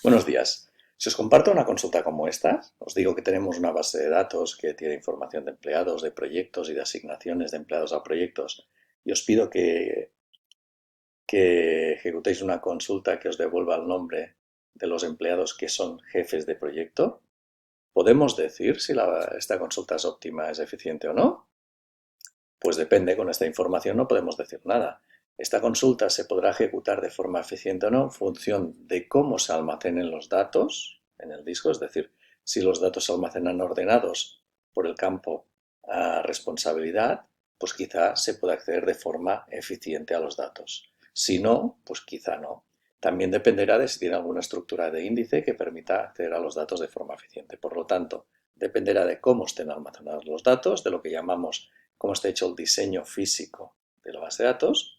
Buenos días. Si os comparto una consulta como esta, os digo que tenemos una base de datos que tiene información de empleados, de proyectos y de asignaciones de empleados a proyectos, y os pido que ejecutéis una consulta que os devuelva el nombre de los empleados que son jefes de proyecto. ¿Podemos decir si esta consulta es óptima, es eficiente o no? Pues depende, con esta información no podemos decir nada. Esta consulta se podrá ejecutar de forma eficiente o no en función de cómo se almacenen los datos en el disco, es decir, si los datos se almacenan ordenados por el campo responsabilidad, pues quizá se pueda acceder de forma eficiente a los datos. Si no, pues quizá no. También dependerá de si tiene alguna estructura de índice que permita acceder a los datos de forma eficiente. Por lo tanto, dependerá de cómo estén almacenados los datos, de lo que llamamos cómo está hecho el diseño físico de la base de datos,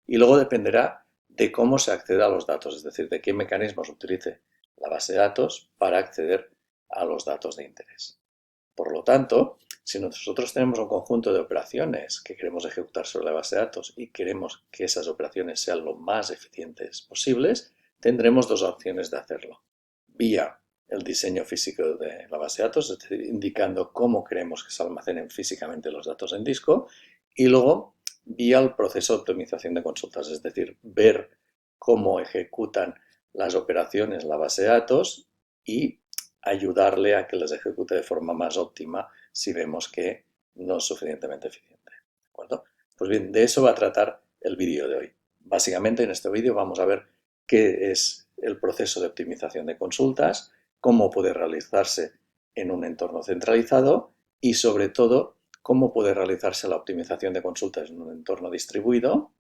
y luego dependerá de cómo se acceda a los datos, es decir, de qué mecanismos utilice la base de datos para acceder a los datos de interés. Por lo tanto, si nosotros tenemos un conjunto de operaciones que queremos ejecutar sobre la base de datos y queremos que esas operaciones sean lo más eficientes posibles, tendremos dos opciones de hacerlo. Vía el diseño físico de la base de datos, es decir, indicando cómo queremos que se almacenen físicamente los datos en disco, y luego vía el proceso de optimización de consultas, es decir, ver cómo ejecutan las operaciones la base de datos y ayudarle a que las ejecute de forma más óptima si vemos que no es suficientemente eficiente. ¿De acuerdo? Pues bien, de eso va a tratar el vídeo de hoy. Básicamente en este vídeo vamos a ver qué es el proceso de optimización de consultas, cómo puede realizarse en un entorno centralizado y sobre todo cómo puede realizarse la optimización de consultas en un entorno distribuido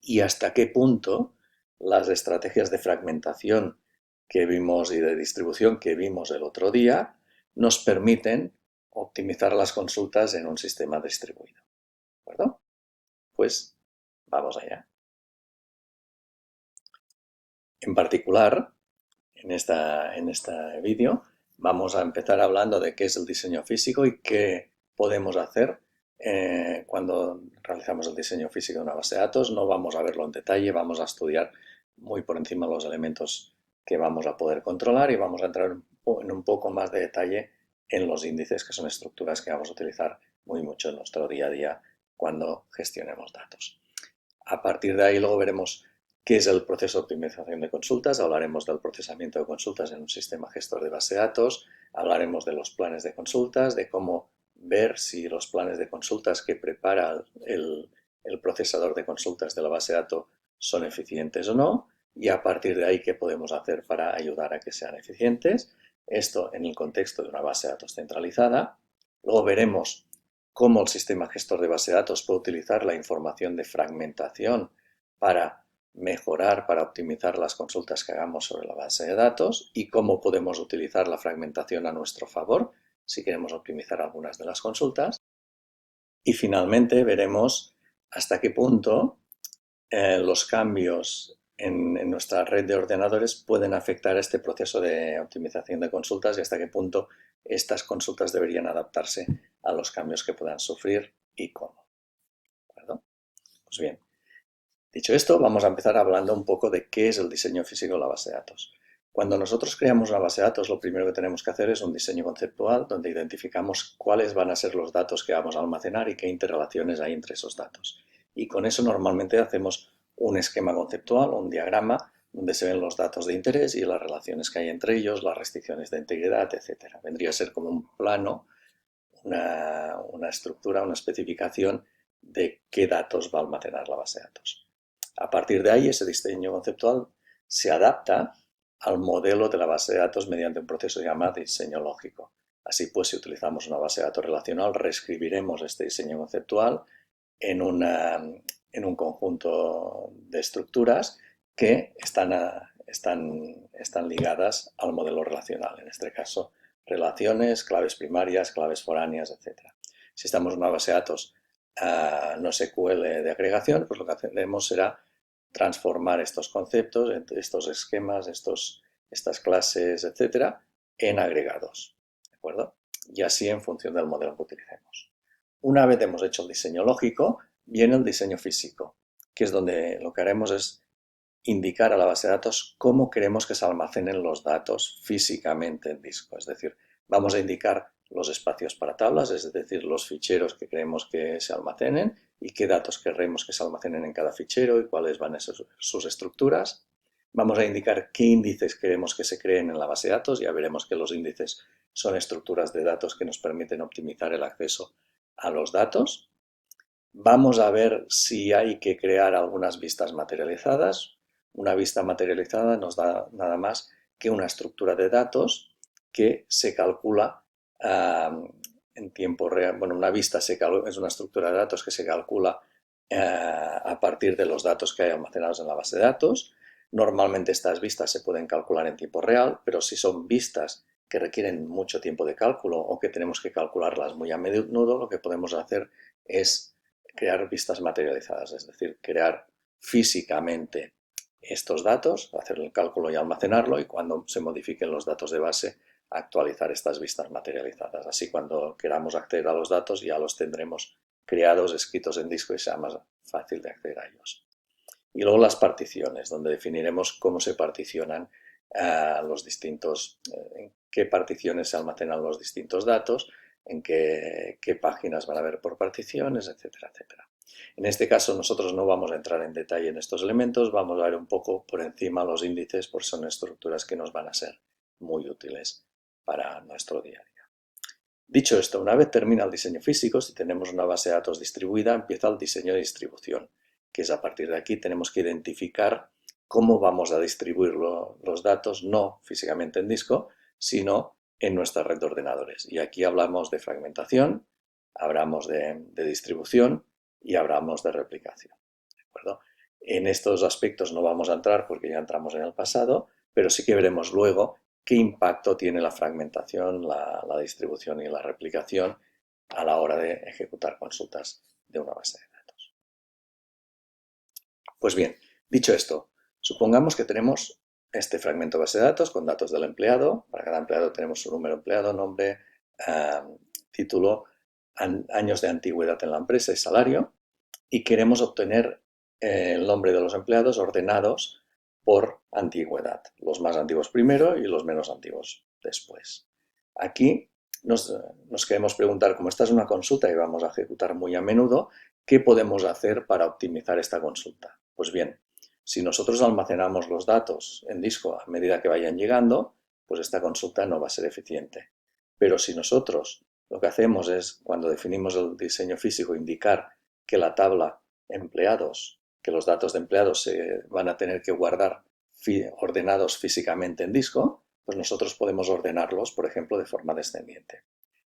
y hasta qué punto las estrategias de fragmentación que vimos y de distribución que vimos el otro día nos permiten optimizar las consultas en un sistema distribuido. ¿De acuerdo? Pues vamos allá. En particular, en este vídeo vamos a empezar hablando de qué es el diseño físico y qué podemos hacer cuando realizamos el diseño físico de una base de datos. No vamos a verlo en detalle, vamos a estudiar muy por encima los elementos que vamos a poder controlar y vamos a entrar en un poco más de detalle en los índices, que son estructuras que vamos a utilizar muy mucho en nuestro día a día cuando gestionemos datos. A partir de ahí luego veremos qué es el proceso de optimización de consultas, hablaremos del procesamiento de consultas en un sistema gestor de base de datos, hablaremos de los planes de consultas, de cómo ver si los planes de consultas que prepara el procesador de consultas de la base de datos son eficientes o no, y a partir de ahí qué podemos hacer para ayudar a que sean eficientes. Esto en el contexto de una base de datos centralizada. Luego veremos cómo el sistema gestor de base de datos puede utilizar la información de fragmentación para mejorar, para optimizar las consultas que hagamos sobre la base de datos y cómo podemos utilizar la fragmentación a nuestro favor si queremos optimizar algunas de las consultas. Y finalmente veremos hasta qué punto los cambios en nuestra red de ordenadores pueden afectar este proceso de optimización de consultas y hasta qué punto estas consultas deberían adaptarse a los cambios que puedan sufrir y cómo. ¿De acuerdo? Pues bien, dicho esto, vamos a empezar hablando un poco de qué es el diseño físico de la base de datos. Cuando nosotros creamos una base de datos, lo primero que tenemos que hacer es un diseño conceptual donde identificamos cuáles van a ser los datos que vamos a almacenar y qué interrelaciones hay entre esos datos. Y con eso normalmente hacemos un esquema conceptual, un diagrama, donde se ven los datos de interés y las relaciones que hay entre ellos, las restricciones de integridad, etc. Vendría a ser como un plano, una estructura, una especificación de qué datos va a almacenar la base de datos. A partir de ahí, ese diseño conceptual se adapta al modelo de la base de datos mediante un proceso llamado diseño lógico. Así pues, si utilizamos una base de datos relacional, reescribiremos este diseño conceptual en, en un conjunto de estructuras que están ligadas al modelo relacional. En este caso, relaciones, claves primarias, claves foráneas, etc. Si estamos en una base de datos no SQL de agregación, pues lo que hacemos será transformar estos conceptos, estos esquemas, estas clases, etcétera, en agregados. ¿De acuerdo? Y así en función del modelo que utilicemos. Una vez hemos hecho el diseño lógico, viene el diseño físico, que es donde lo que haremos es indicar a la base de datos cómo queremos que se almacenen los datos físicamente en disco. Es decir, vamos a indicar los espacios para tablas, es decir, los ficheros que queremos que se almacenen y qué datos queremos que se almacenen en cada fichero y cuáles van a ser sus estructuras. Vamos a indicar qué índices queremos que se creen en la base de datos. Ya veremos que los índices son estructuras de datos que nos permiten optimizar el acceso a los datos. Vamos a ver si hay que crear algunas vistas materializadas. Una vista materializada nos da nada más que una estructura de datos que se calcula en tiempo real. Bueno, una vista es una estructura de datos que se calcula a partir de los datos que hay almacenados en la base de datos. Normalmente estas vistas se pueden calcular en tiempo real, pero si son vistas que requieren mucho tiempo de cálculo o que tenemos que calcularlas muy a menudo, lo que podemos hacer es crear vistas materializadas, es decir, crear físicamente estos datos, hacer el cálculo y almacenarlo, y cuando se modifiquen los datos de base, actualizar estas vistas materializadas. Así, cuando queramos acceder a los datos, ya los tendremos creados, escritos en disco y será más fácil de acceder a ellos. Y luego las particiones, donde definiremos cómo se particionan los distintos, en qué particiones se almacenan los distintos datos, en qué páginas van a haber por particiones, etcétera, etcétera. En este caso nosotros no vamos a entrar en detalle en estos elementos, vamos a ver un poco por encima los índices, porque son estructuras que nos van a ser muy útiles para nuestro día a día. Dicho esto, una vez termina el diseño físico, si tenemos una base de datos distribuida, empieza el diseño de distribución, que es a partir de aquí tenemos que identificar cómo vamos a distribuir los datos, no físicamente en disco, sino en nuestra red de ordenadores. Y aquí hablamos de fragmentación, hablamos de distribución y hablamos de replicación. ¿De acuerdo? En estos aspectos no vamos a entrar porque ya entramos en el pasado, pero sí que veremos luego qué impacto tiene la fragmentación, la distribución y la replicación a la hora de ejecutar consultas de una base de datos. Pues bien, dicho esto, supongamos que tenemos este fragmento base de datos con datos del empleado. Para cada empleado tenemos su número de empleado, nombre, título, años de antigüedad en la empresa y salario. Y queremos obtener el nombre de los empleados ordenados por antigüedad. Los más antiguos primero y los menos antiguos después. Aquí nos queremos preguntar, como esta es una consulta que vamos a ejecutar muy a menudo, ¿qué podemos hacer para optimizar esta consulta? Pues bien, si nosotros almacenamos los datos en disco a medida que vayan llegando, pues esta consulta no va a ser eficiente. Pero si nosotros lo que hacemos es, cuando definimos el diseño físico, indicar que la tabla empleados, que los datos de empleados se van a tener que guardar ordenados físicamente en disco, pues nosotros podemos ordenarlos, por ejemplo, de forma descendiente.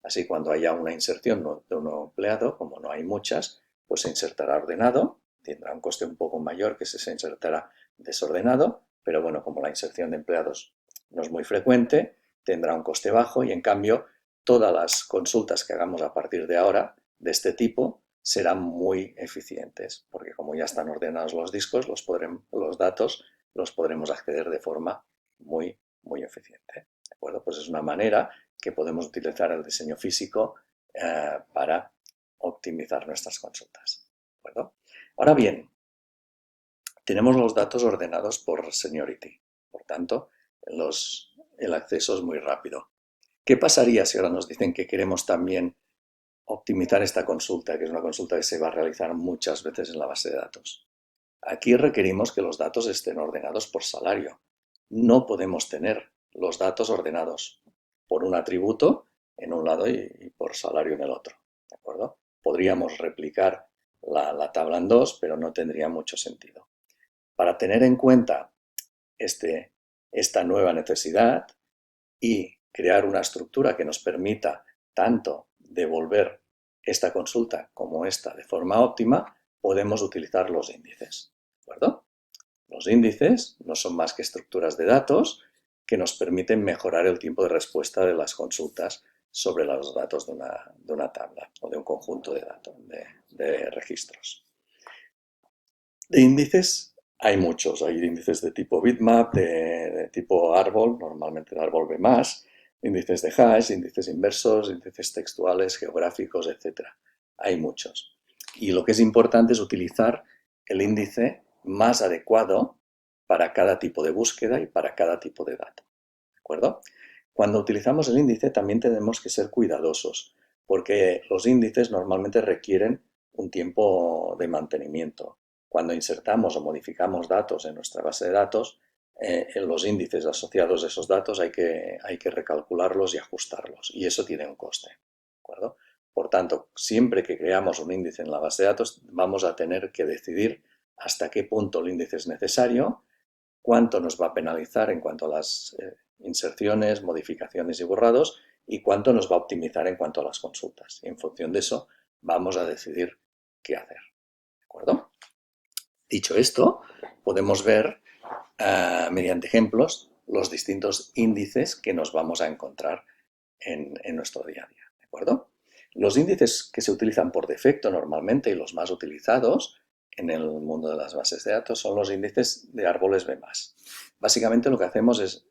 Así, cuando haya una inserción de un nuevo empleado, como no hay muchas, pues se insertará ordenado, tendrá un coste un poco mayor que si se insertará desordenado, pero bueno, como la inserción de empleados no es muy frecuente, tendrá un coste bajo y en cambio todas las consultas que hagamos a partir de ahora de este tipo serán muy eficientes, porque como ya están ordenados los discos, los datos los podremos acceder de forma muy eficiente. ¿De acuerdo? Pues es una manera que podemos utilizar el diseño físico para optimizar nuestras consultas. ¿De acuerdo? Ahora bien, tenemos los datos ordenados por seniority, por tanto, el acceso es muy rápido. ¿Qué pasaría si ahora nos dicen que queremos también optimizar esta consulta, que es una consulta que se va a realizar muchas veces en la base de datos? Aquí requerimos que los datos estén ordenados por salario. No podemos tener los datos ordenados por un atributo en un lado y por salario en el otro. ¿De acuerdo? Podríamos replicar la tabla en dos, pero no tendría mucho sentido. Para tener en cuenta esta nueva necesidad y crear una estructura que nos permita tanto devolver esta consulta como esta de forma óptima, podemos utilizar los índices. ¿De acuerdo? Los índices no son más que estructuras de datos que nos permiten mejorar el tiempo de respuesta de las consultas sobre los datos de una tabla o de un conjunto de datos, de registros. De índices hay muchos. Hay índices de tipo bitmap, de tipo árbol, normalmente el árbol B+, índices de hash, índices inversos, índices textuales, geográficos, etc. Hay muchos. Y lo que es importante es utilizar el índice más adecuado para cada tipo de búsqueda y para cada tipo de dato. ¿De acuerdo? Cuando utilizamos el índice también tenemos que ser cuidadosos, porque los índices normalmente requieren un tiempo de mantenimiento. Cuando insertamos o modificamos datos en nuestra base de datos, en los índices asociados a esos datos hay que recalcularlos y ajustarlos, y eso tiene un coste. ¿De acuerdo? Por tanto, siempre que creamos un índice en la base de datos, vamos a tener que decidir hasta qué punto el índice es necesario, cuánto nos va a penalizar en cuanto a las inserciones, modificaciones y borrados, y cuánto nos va a optimizar en cuanto a las consultas. Y en función de eso vamos a decidir qué hacer. ¿De acuerdo? Dicho esto, podemos ver mediante ejemplos los distintos índices que nos vamos a encontrar en nuestro día a día. ¿De acuerdo? Los índices que se utilizan por defecto normalmente y los más utilizados en el mundo de las bases de datos son los índices de árboles B+. Básicamente lo que hacemos es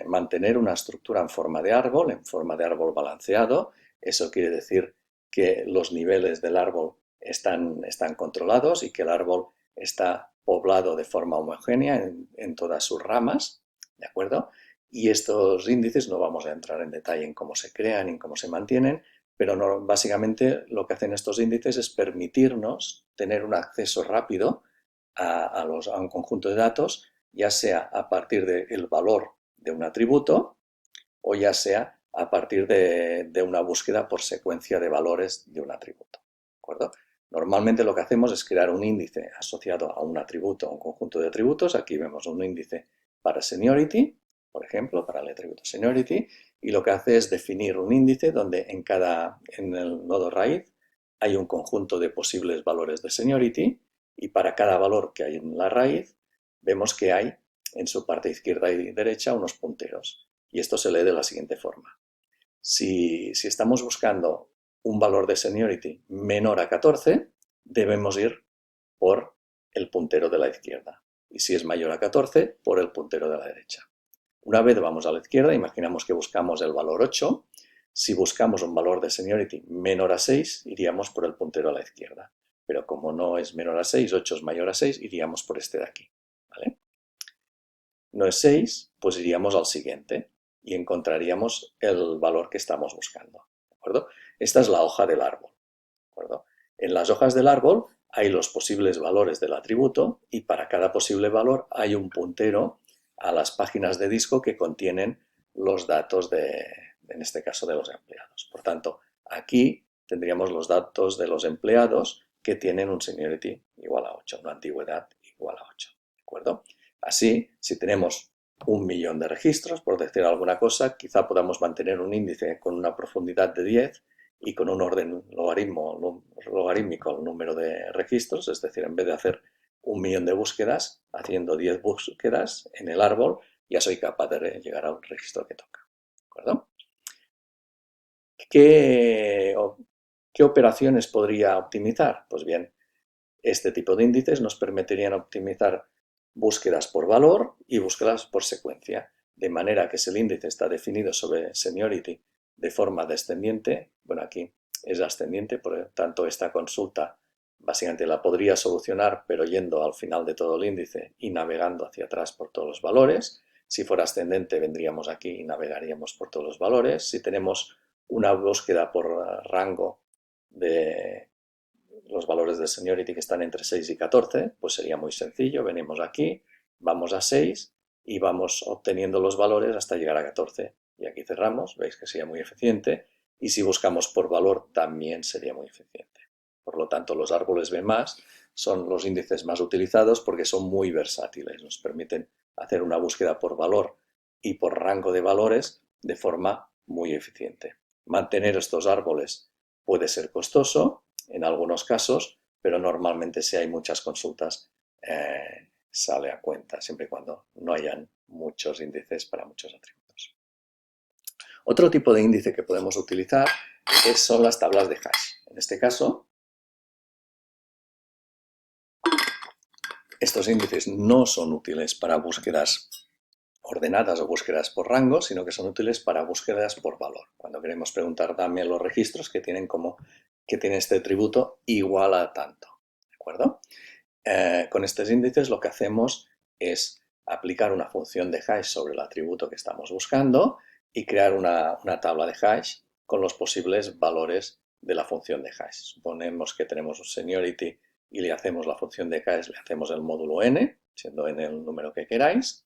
mantener una estructura en forma de árbol balanceado. Eso quiere decir que los niveles del árbol están controlados y que el árbol está poblado de forma homogénea en todas sus ramas, ¿de acuerdo? Y estos índices no vamos a entrar en detalle en cómo se crean y cómo se mantienen, pero no, básicamente lo que hacen estos índices es permitirnos tener un acceso rápido a un conjunto de datos, ya sea a partir del valor de un atributo o ya sea a partir de una búsqueda por secuencia de valores de un atributo. ¿De acuerdo? Normalmente lo que hacemos es crear un índice asociado a un atributo, a un conjunto de atributos. Aquí vemos un índice para seniority, por ejemplo, para el atributo seniority, y lo que hace es definir un índice donde en el nodo raíz hay un conjunto de posibles valores de seniority, y para cada valor que hay en la raíz vemos que hay en su parte izquierda y derecha unos punteros. Y esto se lee de la siguiente forma. Si estamos buscando un valor de seniority menor a 14, debemos ir por el puntero de la izquierda. Y si es mayor a 14, por el puntero de la derecha. Una vez vamos a la izquierda, imaginamos que buscamos el valor 8. Si buscamos un valor de seniority menor a 6, iríamos por el puntero a la izquierda. Pero como no es menor a 6, 8 es mayor a 6, iríamos por este de aquí. ¿Vale? No es 6, pues iríamos al siguiente y encontraríamos el valor que estamos buscando. ¿De acuerdo? Esta es la hoja del árbol. ¿De acuerdo? En las hojas del árbol hay los posibles valores del atributo y para cada posible valor hay un puntero a las páginas de disco que contienen los datos en este caso, de los empleados. Por tanto, aquí tendríamos los datos de los empleados que tienen un seniority igual a 8, una antigüedad igual a 8. ¿De acuerdo? Así, si tenemos 1.000.000 de registros, por decir alguna cosa, quizá podamos mantener un índice con una profundidad de 10 y con un orden logarítmico al número de registros, es decir, en vez de hacer 1.000.000 de búsquedas, haciendo 10 búsquedas en el árbol, ya soy capaz de llegar al registro que toca. ¿De acuerdo? ¿Qué operaciones podría optimizar? Pues bien, este tipo de índices nos permitirían optimizar búsquedas por valor y búsquedas por secuencia, de manera que si el índice está definido sobre seniority de forma descendiente, bueno, aquí es ascendiente, por lo tanto esta consulta básicamente la podría solucionar, pero yendo al final de todo el índice y navegando hacia atrás por todos los valores. Si fuera ascendente, vendríamos aquí y navegaríamos por todos los valores. Si tenemos una búsqueda por rango de los valores de seniority que están entre 6 y 14, pues sería muy sencillo. Venimos aquí, vamos a 6 y vamos obteniendo los valores hasta llegar a 14. Y aquí cerramos, veis que sería muy eficiente. Y si buscamos por valor, también sería muy eficiente. Por lo tanto, los árboles B+, son los índices más utilizados porque son muy versátiles. Nos permiten hacer una búsqueda por valor y por rango de valores de forma muy eficiente. Mantener estos árboles puede ser costoso en algunos casos, pero normalmente si hay muchas consultas sale a cuenta, siempre y cuando no hayan muchos índices para muchos atributos. Otro tipo de índice que podemos utilizar son las tablas de hash. En este caso, estos índices no son útiles para búsquedas ordenadas o búsquedas por rango, sino que son útiles para búsquedas por valor. Cuando queremos preguntar, dame los registros que tienen este atributo igual a tanto. ¿De acuerdo? Con estos índices lo que hacemos es aplicar una función de hash sobre el atributo que estamos buscando y crear una tabla de hash con los posibles valores de la función de hash. Suponemos que tenemos un seniority y le hacemos la función de hash, le hacemos el módulo n, siendo n el número que queráis.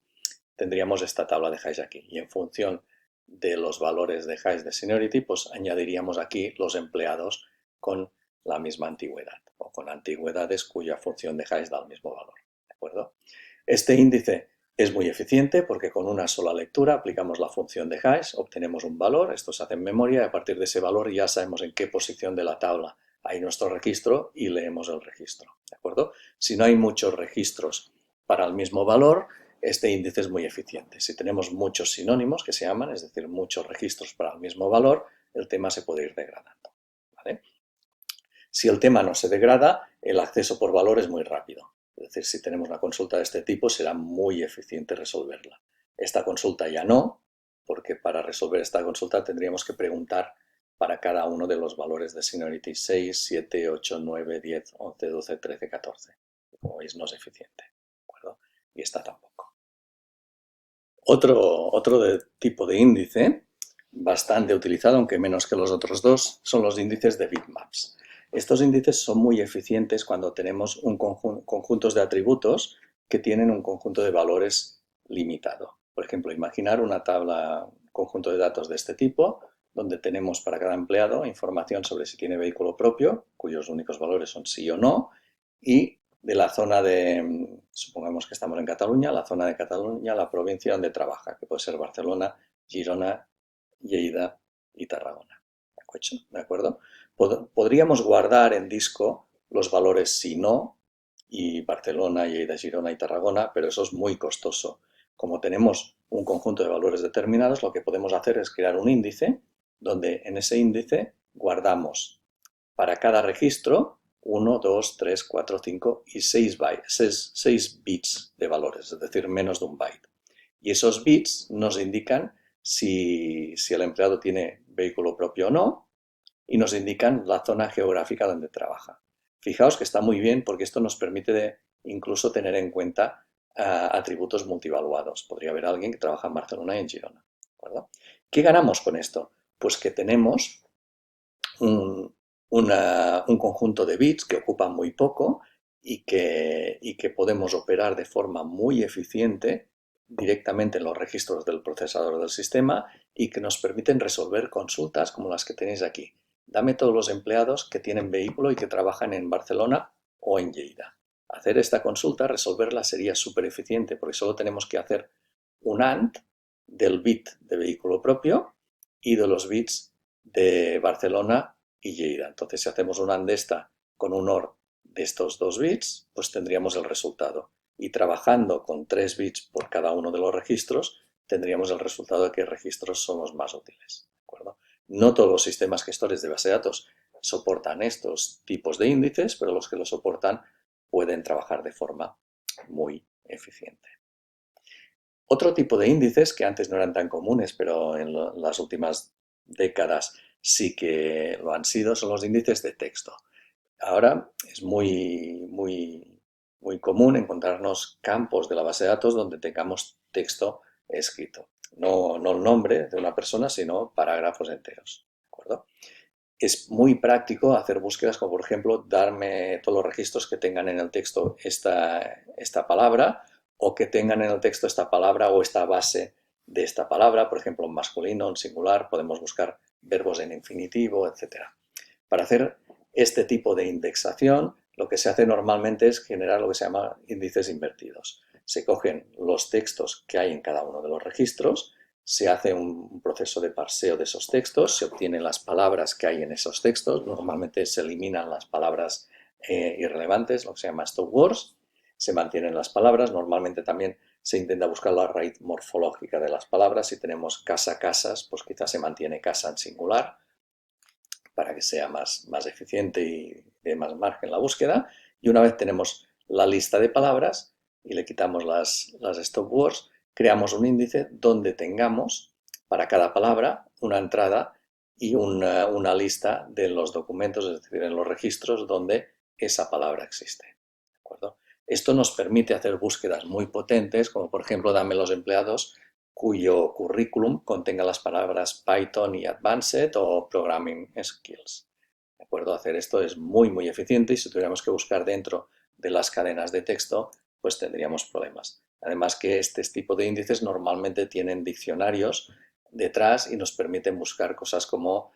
Tendríamos esta tabla de hash aquí y en función de los valores de hash de seniority, pues añadiríamos aquí los empleados con la misma antigüedad o con antigüedades cuya función de hash da el mismo valor. ¿De acuerdo? Este índice es muy eficiente porque con una sola lectura aplicamos la función de hash, obtenemos un valor, esto se hace en memoria y a partir de ese valor ya sabemos en qué posición de la tabla hay nuestro registro y leemos el registro. ¿De acuerdo? Si no hay muchos registros para el mismo valor, este índice es muy eficiente. Si tenemos muchos sinónimos que se llaman, es decir, muchos registros para el mismo valor, el tema se puede ir degradando. ¿Vale? Si el tema no se degrada, el acceso por valor es muy rápido. Es decir, si tenemos una consulta de este tipo, será muy eficiente resolverla. Esta consulta ya no, porque para resolver esta consulta tendríamos que preguntar para cada uno de los valores de seniority 6, 7, 8, 9, 10, 11, 12, 13, 14. Como veis, no es eficiente. ¿De acuerdo? Y esta tampoco. Otro tipo de índice, bastante utilizado, aunque menos que los otros dos, son los índices de bitmaps. Estos índices son muy eficientes cuando tenemos conjuntos de atributos que tienen un conjunto de valores limitado. Por ejemplo, imaginar una tabla, un conjunto de datos de este tipo, donde tenemos para cada empleado información sobre si tiene vehículo propio, cuyos únicos valores son sí o no, y de la zona de, supongamos que estamos en Cataluña, la zona de Cataluña, la provincia donde trabaja, que puede ser Barcelona, Girona, Lleida y Tarragona. ¿De acuerdo? Podríamos guardar en disco los valores si no, y Barcelona, Lleida, Girona y Tarragona, pero eso es muy costoso. Como tenemos un conjunto de valores determinados, lo que podemos hacer es crear un índice donde en ese índice guardamos para cada registro 1, 2, 3, 4, 5 y 6 bits de valores, es decir, menos de un byte. Y esos bits nos indican si el empleado tiene vehículo propio o no, y nos indican la zona geográfica donde trabaja. Fijaos que está muy bien porque esto nos permite incluso tener en cuenta atributos multivaluados. Podría haber alguien que trabaja en Barcelona y en Girona. ¿De acuerdo? ¿Qué ganamos con esto? Pues que tenemos un conjunto de bits que ocupan muy poco y que podemos operar de forma muy eficiente directamente en los registros del procesador del sistema y que nos permiten resolver consultas como las que tenéis aquí. Dame todos los empleados que tienen vehículo y que trabajan en Barcelona o en Lleida. Hacer esta consulta, resolverla sería súper eficiente porque solo tenemos que hacer un AND del bit de vehículo propio y de los bits de Barcelona y Lleida. Entonces, si hacemos un AND esta con un OR de estos dos bits, pues tendríamos el resultado. Y trabajando con 3 bits por cada uno de los registros, tendríamos el resultado de qué registros son los más útiles. ¿De acuerdo? No todos los sistemas gestores de base de datos soportan estos tipos de índices, pero los que lo soportan pueden trabajar de forma muy eficiente. Otro tipo de índices que antes no eran tan comunes, pero en las últimas décadas sí que lo han sido, son los índices de texto. Ahora es muy común encontrarnos campos de la base de datos donde tengamos texto escrito. No el nombre de una persona, sino parágrafos enteros. ¿De acuerdo? Es muy práctico hacer búsquedas como, por ejemplo, darme todos los registros que tengan en el texto esta palabra o que tengan en el texto esta palabra o esta base de esta palabra, por ejemplo, en masculino, en singular, podemos buscar verbos en infinitivo, etc. Para hacer este tipo de indexación, lo que se hace normalmente es generar lo que se llama índices invertidos. Se cogen los textos que hay en cada uno de los registros, se hace un proceso de parseo de esos textos, se obtienen las palabras que hay en esos textos, normalmente se eliminan las palabras irrelevantes, lo que se llama stop words, se mantienen las palabras, normalmente también se intenta buscar la raíz morfológica de las palabras, si tenemos casa, casas, pues quizás se mantiene casa en singular, para que sea más eficiente y de más margen la búsqueda. Y una vez tenemos la lista de palabras y le quitamos las stop words, creamos un índice donde tengamos para cada palabra una entrada y una lista de los documentos, es decir, en los registros donde esa palabra existe. ¿De acuerdo? Esto nos permite hacer búsquedas muy potentes, como por ejemplo, dame los empleados cuyo currículum contenga las palabras Python y Advanced o Programming Skills. ¿De acuerdo? Hacer esto es muy eficiente y si tuviéramos que buscar dentro de las cadenas de texto, pues tendríamos problemas. Además que este tipo de índices normalmente tienen diccionarios detrás y nos permiten buscar cosas como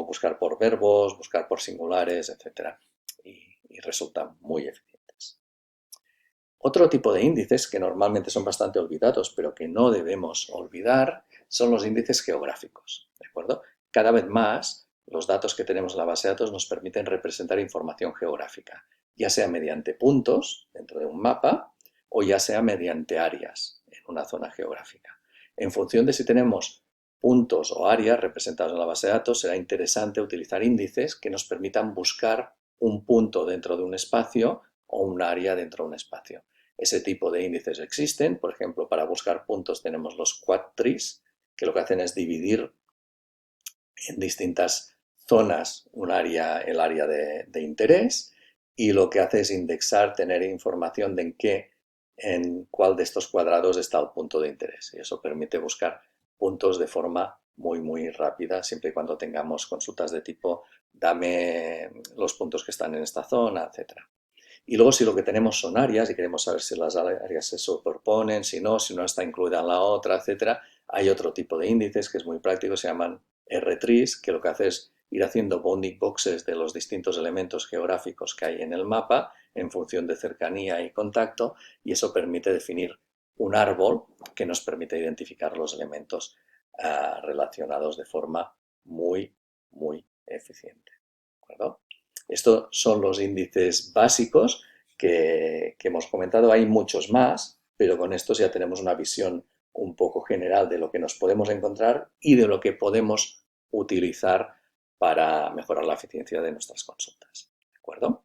buscar por verbos, buscar por singulares, etc. Y resultan muy eficientes. Otro tipo de índices que normalmente son bastante olvidados, pero que no debemos olvidar, son los índices geográficos. ¿De acuerdo? Cada vez más, los datos que tenemos en la base de datos nos permiten representar información geográfica, ya sea mediante puntos dentro de un mapa o ya sea mediante áreas en una zona geográfica. En función de si tenemos puntos o áreas representados en la base de datos, será interesante utilizar índices que nos permitan buscar un punto dentro de un espacio o un área dentro de un espacio. Ese tipo de índices existen, por ejemplo, para buscar puntos tenemos los quadtrees, que lo que hacen es dividir en distintas zonas el área de interés, y lo que hace es indexar, tener información de en cuál de estos cuadrados está el punto de interés. Y eso permite buscar puntos de forma muy rápida, siempre y cuando tengamos consultas de tipo dame los puntos que están en esta zona, etc. Y luego si lo que tenemos son áreas y queremos saber si las áreas se superponen, si no está incluida en la otra, etc., hay otro tipo de índices que es muy práctico, se llaman R-trees, que lo que hace es ir haciendo bounding boxes de los distintos elementos geográficos que hay en el mapa en función de cercanía y contacto, y eso permite definir un árbol que nos permite identificar los elementos relacionados de forma muy eficiente. ¿De acuerdo? Estos son los índices básicos que hemos comentado. Hay muchos más, pero con estos ya tenemos una visión un poco general de lo que nos podemos encontrar y de lo que podemos utilizar para mejorar la eficiencia de nuestras consultas. ¿De acuerdo?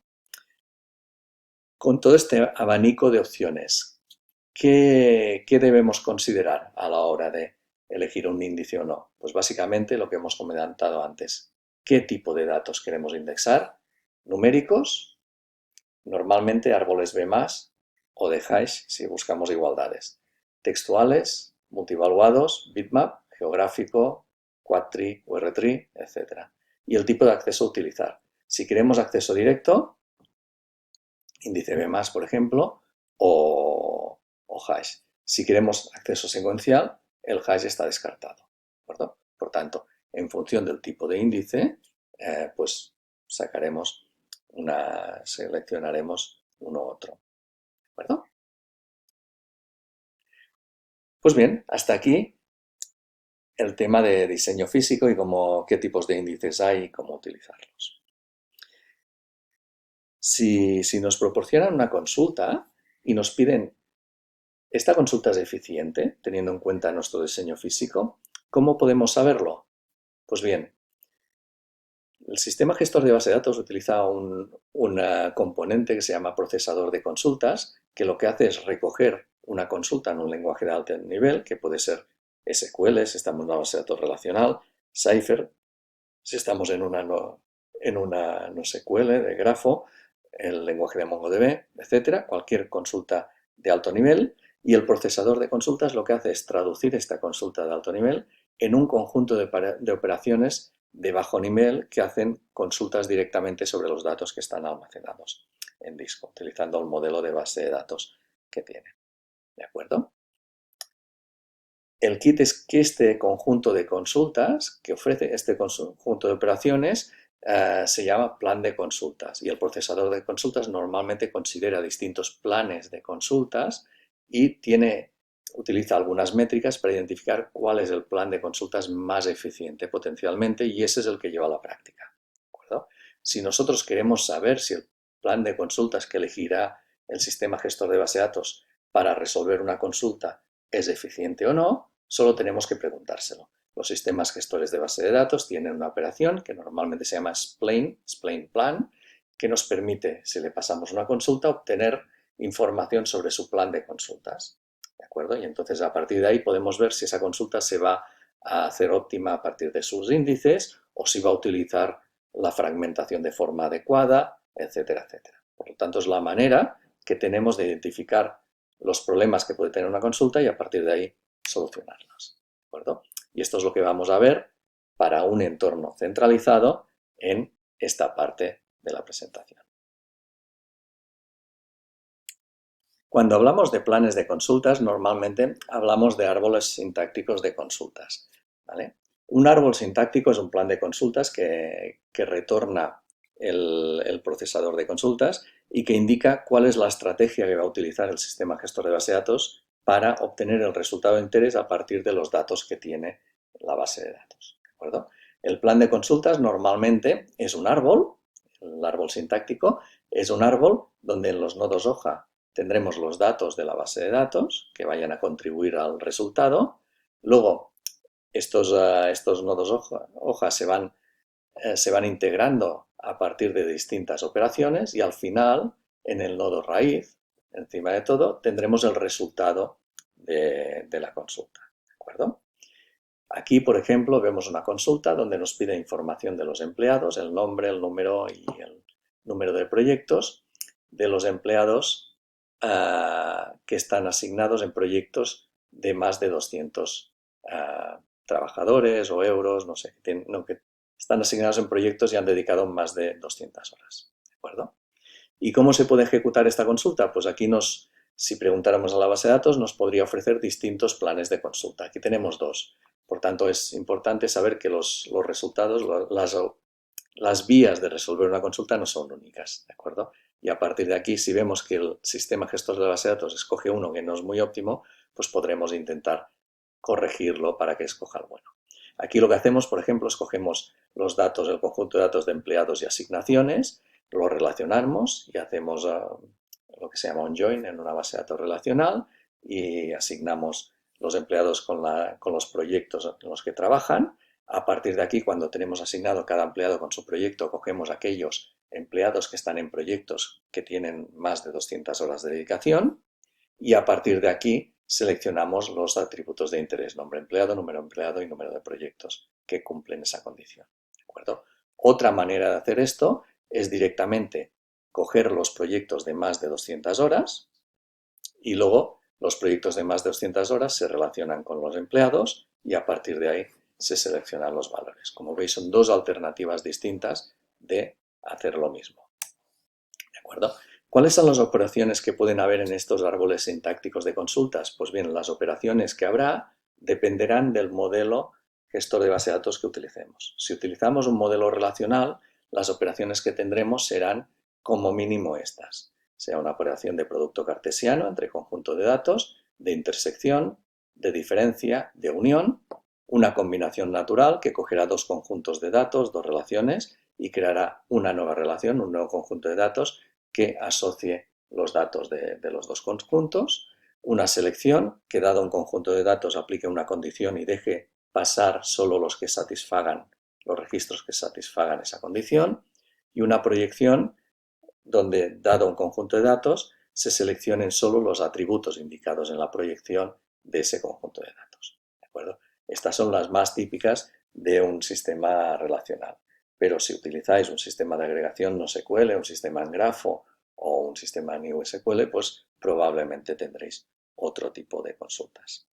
Con todo este abanico de opciones, ¿qué debemos considerar a la hora de elegir un índice o no? Pues básicamente lo que hemos comentado antes. ¿Qué tipo de datos queremos indexar? Numéricos, normalmente árboles B+, o de hash si buscamos igualdades. Textuales, multivaluados, bitmap, geográfico, quadtree o R-tree, etc. Y el tipo de acceso a utilizar. Si queremos acceso directo, índice B+, por ejemplo, o hash. Si queremos acceso secuencial, el hash está descartado. ¿De acuerdo? Por tanto, en función del tipo de índice, pues seleccionaremos uno u otro. ¿De acuerdo? Pues bien, hasta aquí el tema de diseño físico y qué tipos de índices hay y cómo utilizarlos. Si nos proporcionan una consulta y nos piden, ¿esta consulta es eficiente teniendo en cuenta nuestro diseño físico? ¿Cómo podemos saberlo? Pues bien, el sistema gestor de base de datos utiliza un componente que se llama procesador de consultas, que lo que hace es recoger una consulta en un lenguaje de alto nivel, que puede ser SQL si estamos en una base de datos relacional, Cypher si estamos en una no SQL de grafo, el lenguaje de MongoDB, etcétera, cualquier consulta de alto nivel, y el procesador de consultas lo que hace es traducir esta consulta de alto nivel en un conjunto de operaciones de bajo nivel que hacen consultas directamente sobre los datos que están almacenados en disco, utilizando el modelo de base de datos que tiene. ¿De acuerdo? El kit es que este conjunto de consultas que ofrece este conjunto de operaciones se llama plan de consultas, y el procesador de consultas normalmente considera distintos planes de consultas y utiliza algunas métricas para identificar cuál es el plan de consultas más eficiente potencialmente, y ese es el que lleva a la práctica. ¿De acuerdo? Si nosotros queremos saber si el plan de consultas que elegirá el sistema gestor de base de datos para resolver una consulta es eficiente o no, solo tenemos que preguntárselo. Los sistemas gestores de base de datos tienen una operación que normalmente se llama explain plan, que nos permite, si le pasamos una consulta, obtener información sobre su plan de consultas. ¿De acuerdo? Y entonces a partir de ahí podemos ver si esa consulta se va a hacer óptima a partir de sus índices o si va a utilizar la fragmentación de forma adecuada, etcétera, etcétera. Por lo tanto, es la manera que tenemos de identificar los problemas que puede tener una consulta y a partir de ahí solucionarlos. ¿De acuerdo? Y esto es lo que vamos a ver para un entorno centralizado en esta parte de la presentación. Cuando hablamos de planes de consultas, normalmente hablamos de árboles sintácticos de consultas, ¿vale? Un árbol sintáctico es un plan de consultas que retorna el procesador de consultas y que indica cuál es la estrategia que va a utilizar el sistema gestor de base de datos para obtener el resultado de interés a partir de los datos que tiene la base de datos, ¿de acuerdo? El plan de consultas normalmente es un árbol, el árbol sintáctico es un árbol donde en los nodos hoja tendremos los datos de la base de datos que vayan a contribuir al resultado. Luego, estos nodos hoja se van integrando a partir de distintas operaciones y al final, en el nodo raíz, encima de todo, tendremos el resultado de la consulta. ¿De acuerdo? Aquí, por ejemplo, vemos una consulta donde nos pide información de los empleados, el nombre, el número y el número de proyectos de los empleados que están asignados en proyectos de más de 200 trabajadores o euros, no sé, que están asignados en proyectos y han dedicado más de 200 horas. ¿De acuerdo? ¿Y cómo se puede ejecutar esta consulta? Pues aquí si preguntáramos a la base de datos, nos podría ofrecer distintos planes de consulta. Aquí tenemos dos. Por tanto, es importante saber que los resultados, las vías de resolver una consulta no son únicas, ¿de acuerdo? Y a partir de aquí, si vemos que el sistema gestor de base de datos escoge uno que no es muy óptimo, pues podremos intentar corregirlo para que escoja el bueno. Aquí lo que hacemos, por ejemplo, escogemos los datos, el conjunto de datos de empleados y asignaciones, lo relacionamos y hacemos lo que se llama un join en una base de datos relacional y asignamos los empleados con los proyectos en los que trabajan. A partir de aquí, cuando tenemos asignado cada empleado con su proyecto, cogemos aquellos empleados que están en proyectos que tienen más de 200 horas de dedicación y a partir de aquí seleccionamos los atributos de interés, nombre empleado, número empleado y número de proyectos que cumplen esa condición. ¿De acuerdo? Otra manera de hacer esto es directamente coger los proyectos de más de 200 horas y luego los proyectos de más de 200 horas se relacionan con los empleados y a partir de ahí se seleccionan los valores. Como veis, son dos alternativas distintas de hacer lo mismo. ¿De acuerdo? ¿Cuáles son las operaciones que pueden haber en estos árboles sintácticos de consultas? Pues bien, las operaciones que habrá dependerán del modelo gestor de base de datos que utilicemos. Si utilizamos un modelo relacional, las operaciones que tendremos serán como mínimo estas. Sea una operación de producto cartesiano entre conjunto de datos, de intersección, de diferencia, de unión, una combinación natural que cogerá dos conjuntos de datos, dos relaciones, y creará una nueva relación, un nuevo conjunto de datos que asocie los datos de los dos conjuntos, una selección que dado un conjunto de datos aplique una condición y deje pasar solo los que satisfagan, los registros que satisfagan esa condición, y una proyección donde, dado un conjunto de datos, se seleccionen solo los atributos indicados en la proyección de ese conjunto de datos. ¿De acuerdo? Estas son las más típicas de un sistema relacional. Pero si utilizáis un sistema de agregación NoSQL, un sistema en grafo o un sistema en NewSQL, pues probablemente tendréis otro tipo de consultas,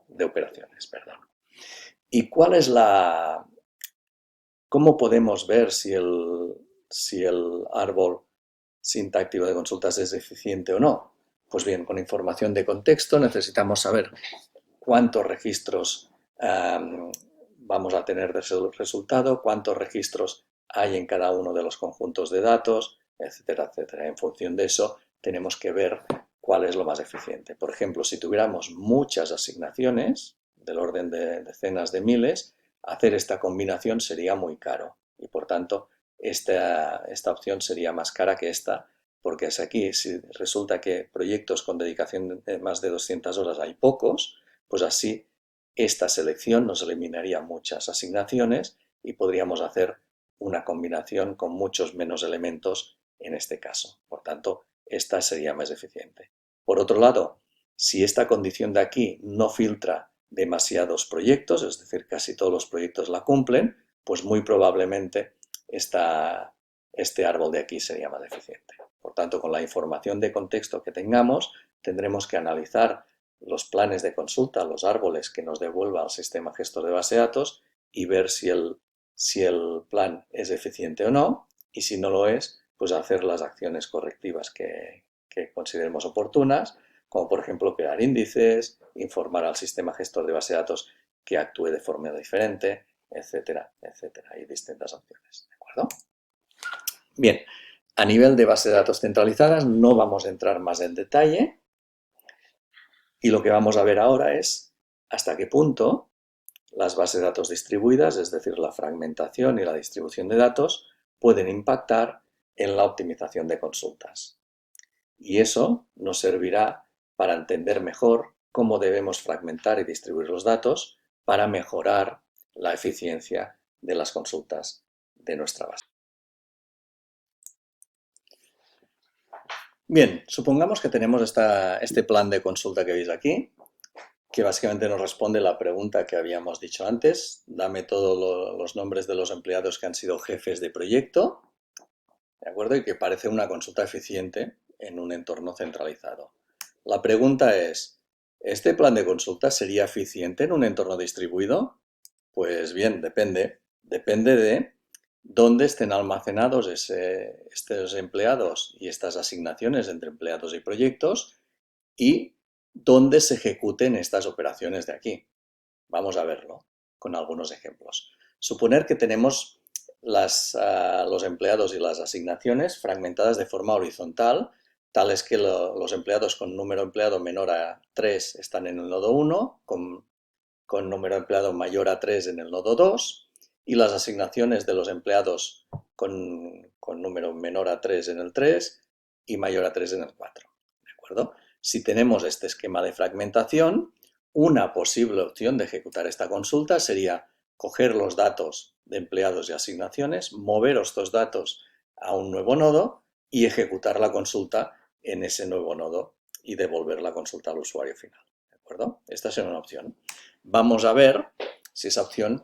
de operaciones, perdón. ¿Y cómo podemos ver si el árbol sintáctico de consultas es eficiente o no? Pues bien, con información de contexto necesitamos saber cuántos registros vamos a tener de ese resultado, cuántos registros hay en cada uno de los conjuntos de datos, etcétera, etcétera. En función de eso tenemos que ver cuál es lo más eficiente. Por ejemplo, si tuviéramos muchas asignaciones, del orden de decenas de miles, hacer esta combinación sería muy caro y por tanto esta opción sería más cara que esta, porque es aquí, si resulta que proyectos con dedicación de más de 200 horas hay pocos, pues así esta selección nos eliminaría muchas asignaciones y podríamos hacer una combinación con muchos menos elementos en este caso. Por tanto, esta sería más eficiente. Por otro lado, si esta condición de aquí no filtra demasiados proyectos, es decir, casi todos los proyectos la cumplen, pues muy probablemente este árbol de aquí sería más eficiente. Por tanto, con la información de contexto que tengamos, tendremos que analizar los planes de consulta, los árboles que nos devuelva el sistema gestor de base de datos y ver si el plan es eficiente o no, y si no lo es, pues hacer las acciones correctivas que consideremos oportunas, como por ejemplo crear índices, informar al sistema gestor de base de datos que actúe de forma diferente, etcétera, etcétera. Hay distintas opciones, ¿de acuerdo? Bien, a nivel de base de datos centralizadas no vamos a entrar más en detalle y lo que vamos a ver ahora es hasta qué punto las bases de datos distribuidas, es decir, la fragmentación y la distribución de datos, pueden impactar en la optimización de consultas. Y eso nos servirá para entender mejor cómo debemos fragmentar y distribuir los datos para mejorar la eficiencia de las consultas de nuestra base. Bien, supongamos que tenemos este plan de consulta que veis aquí, que básicamente nos responde la pregunta que habíamos dicho antes. Dame todos los nombres de los empleados que han sido jefes de proyecto, ¿de acuerdo? Y que parece una consulta eficiente en un entorno centralizado. La pregunta es, ¿este plan de consulta sería eficiente en un entorno distribuido? Pues bien, depende. Depende de dónde estén almacenados estos empleados y estas asignaciones entre empleados y proyectos y dónde se ejecuten estas operaciones de aquí. Vamos a verlo con algunos ejemplos. Suponer que tenemos los empleados y las asignaciones fragmentadas de forma horizontal, tales que los empleados con número empleado menor a 3 están en el nodo 1, con número empleado mayor a 3 en el nodo 2, y las asignaciones de los empleados con número menor a 3 en el 3 y mayor a 3 en el 4. ¿De acuerdo? Si tenemos este esquema de fragmentación, una posible opción de ejecutar esta consulta sería coger los datos de empleados y asignaciones, mover estos datos a un nuevo nodo y ejecutar la consulta en ese nuevo nodo y devolver la consulta al usuario final. ¿De acuerdo? Esta será una opción. Vamos a ver si esa opción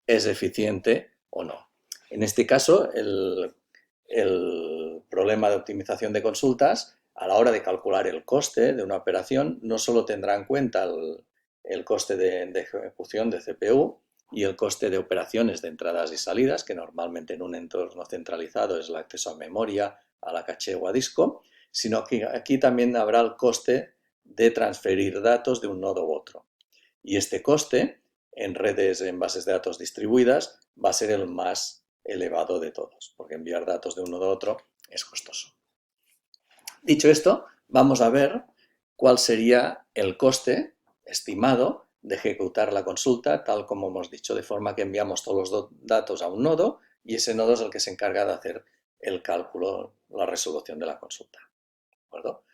es eficiente o no. En este caso, el problema de optimización de consultas, a la hora de calcular el coste de una operación, no solo tendrá en cuenta el coste de ejecución de CPU y el coste de operaciones de entradas y salidas, que normalmente en un entorno centralizado es el acceso a memoria, a la caché o a disco, sino que aquí también habrá el coste de transferir datos de un nodo u otro. Y este coste en bases de datos distribuidas, va a ser el más elevado de todos, porque enviar datos de uno a otro es costoso. Dicho esto, vamos a ver cuál sería el coste estimado de ejecutar la consulta, tal como hemos dicho, de forma que enviamos todos los datos a un nodo y ese nodo es el que se encarga de hacer el cálculo, la resolución de la consulta. ¿De acuerdo?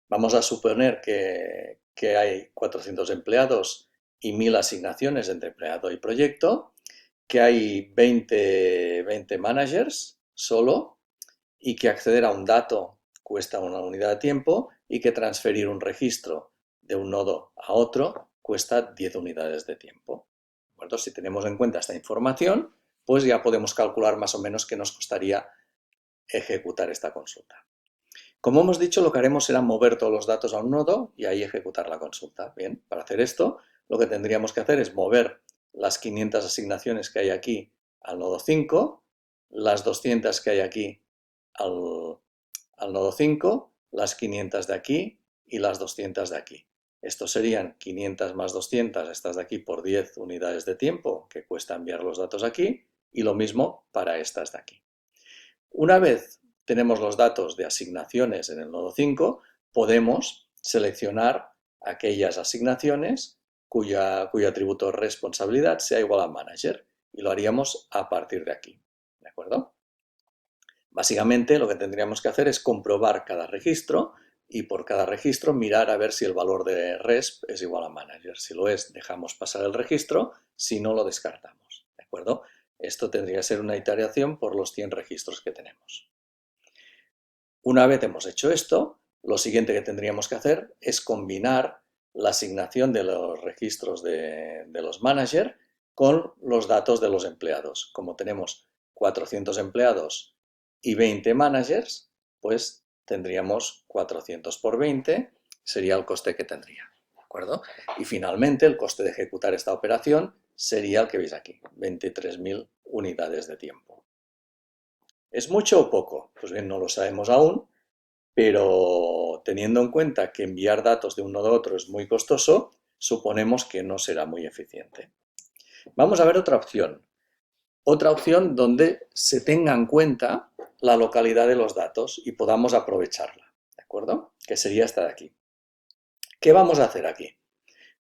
Vamos a suponer que hay 400 empleados y 1000 asignaciones entre empleado y proyecto, que hay 20 managers solo y que acceder a un dato cuesta una unidad de tiempo y que transferir un registro de un nodo a otro cuesta 10 unidades de tiempo. ¿De acuerdo? Si tenemos en cuenta esta información, pues ya podemos calcular más o menos qué nos costaría ejecutar esta consulta. Como hemos dicho, lo que haremos será mover todos los datos a un nodo y ahí ejecutar la consulta. Bien, para hacer esto, lo que tendríamos que hacer es mover las 500 asignaciones que hay aquí al nodo 5, las 200 que hay aquí al nodo 5, las 500 de aquí y las 200 de aquí. Esto serían 500 más 200, estas de aquí, por 10 unidades de tiempo que cuesta enviar los datos aquí, y lo mismo para estas de aquí. Una vez tenemos los datos de asignaciones en el nodo 5, podemos seleccionar aquellas asignaciones cuyo atributo responsabilidad sea igual a manager y lo haríamos a partir de aquí. ¿De acuerdo? Básicamente lo que tendríamos que hacer es comprobar cada registro y por cada registro mirar a ver si el valor de resp es igual a manager. Si lo es, dejamos pasar el registro, si no, lo descartamos. ¿De acuerdo? Esto tendría que ser una iteración por los 100 registros que tenemos. Una vez hemos hecho esto, lo siguiente que tendríamos que hacer es combinar la asignación de los registros de los managers con los datos de los empleados. Como tenemos 400 empleados y 20 managers, pues tendríamos 400 por 20, sería el coste que tendría, ¿de acuerdo? Y finalmente el coste de ejecutar esta operación sería el que veis aquí, 23.000 unidades de tiempo. ¿Es mucho o poco? Pues bien, no lo sabemos aún, pero teniendo en cuenta que enviar datos de un nodo a otro es muy costoso, suponemos que no será muy eficiente. Vamos a ver otra opción. Otra opción donde se tenga en cuenta la localidad de los datos y podamos aprovecharla, ¿de acuerdo? Que sería esta de aquí. ¿Qué vamos a hacer aquí?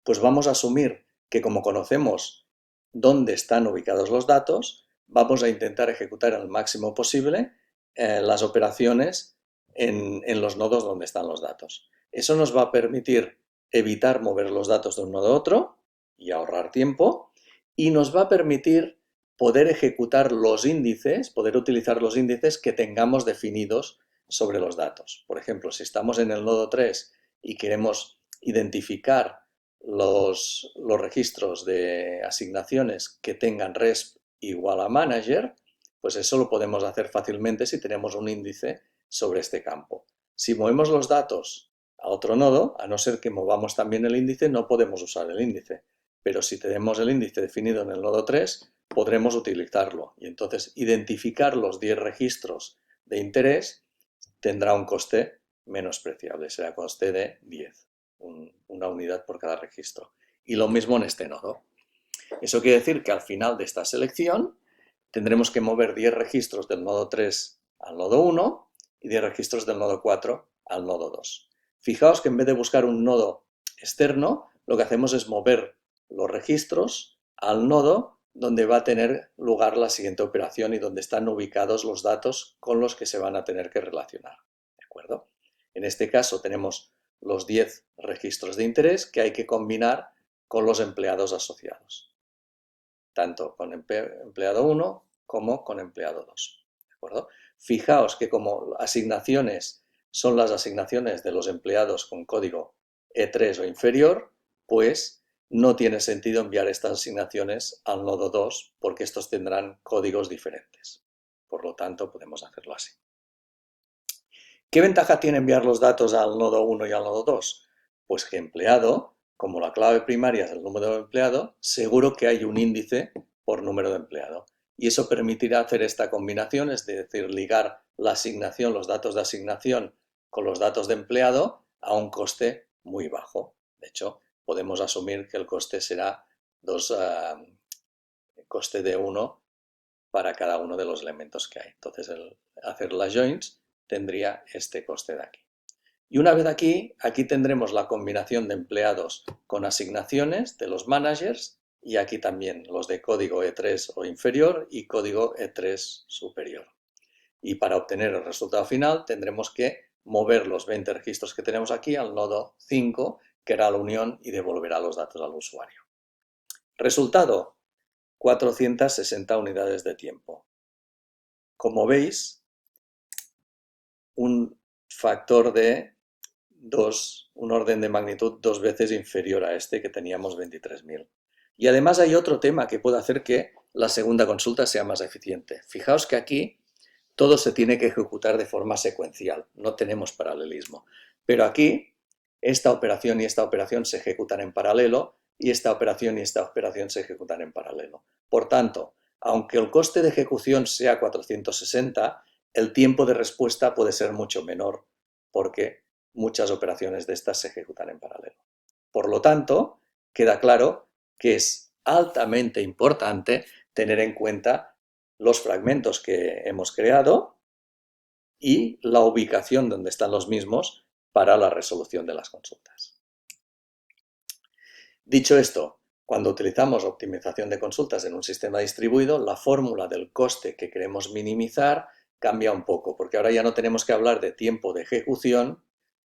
Pues vamos a asumir que como conocemos dónde están ubicados los datos, vamos a intentar ejecutar al máximo posible las operaciones en los nodos donde están los datos. Eso nos va a permitir evitar mover los datos de un nodo a otro y ahorrar tiempo, y nos va a permitir poder ejecutar los índices, poder utilizar los índices que tengamos definidos sobre los datos. Por ejemplo, si estamos en el nodo 3 y queremos identificar los registros de asignaciones que tengan resp igual a manager, pues eso lo podemos hacer fácilmente si tenemos un índice sobre este campo. Si movemos los datos a otro nodo, a no ser que movamos también el índice, no podemos usar el índice. Pero si tenemos el índice definido en el nodo 3, podremos utilizarlo. Y entonces identificar los 10 registros de interés tendrá un coste menospreciable, será coste de 10, una unidad por cada registro. Y lo mismo en este nodo. Eso quiere decir que al final de esta selección tendremos que mover 10 registros del nodo 3 al nodo 1 y 10 registros del nodo 4 al nodo 2. Fijaos que en vez de buscar un nodo externo, lo que hacemos es mover los registros al nodo donde va a tener lugar la siguiente operación y donde están ubicados los datos con los que se van a tener que relacionar. ¿De acuerdo? En este caso tenemos los 10 registros de interés que hay que combinar con los empleados asociados, tanto con empleado 1 como con empleado 2. ¿De acuerdo? Fijaos que como asignaciones son las asignaciones de los empleados con código E3 o inferior, pues no tiene sentido enviar estas asignaciones al nodo 2 porque estos tendrán códigos diferentes. Por lo tanto, podemos hacerlo así. ¿Qué ventaja tiene enviar los datos al nodo 1 y al nodo 2? Pues que empleado, como la clave primaria es el número de empleado, seguro que hay un índice por número de empleado. Y eso permitirá hacer esta combinación, es decir, ligar la asignación, los datos de asignación con los datos de empleado a un coste muy bajo. De hecho, podemos asumir que el coste será coste de 1 para cada uno de los elementos que hay. Entonces, hacer las joins tendría este coste de aquí. Y una vez aquí tendremos la combinación de empleados con asignaciones de los managers y aquí también los de código E3 o inferior y código E3 superior. Y para obtener el resultado final tendremos que mover los 20 registros que tenemos aquí al nodo 5, que hará la unión y devolverá los datos al usuario. Resultado, 460 unidades de tiempo. Como veis, un factor de un orden de magnitud 2 veces inferior a este que teníamos 23.000. Y además hay otro tema que puede hacer que la segunda consulta sea más eficiente. Fijaos que aquí todo se tiene que ejecutar de forma secuencial, no tenemos paralelismo. Pero aquí esta operación y esta operación se ejecutan en paralelo y esta operación y esta operación se ejecutan en paralelo. Por tanto, aunque el coste de ejecución sea 460, el tiempo de respuesta puede ser mucho menor porque muchas operaciones de estas se ejecutan en paralelo. Por lo tanto, queda claro que es altamente importante tener en cuenta los fragmentos que hemos creado y la ubicación donde están los mismos para la resolución de las consultas. Dicho esto, cuando utilizamos optimización de consultas en un sistema distribuido, la fórmula del coste que queremos minimizar cambia un poco, porque ahora ya no tenemos que hablar de tiempo de ejecución,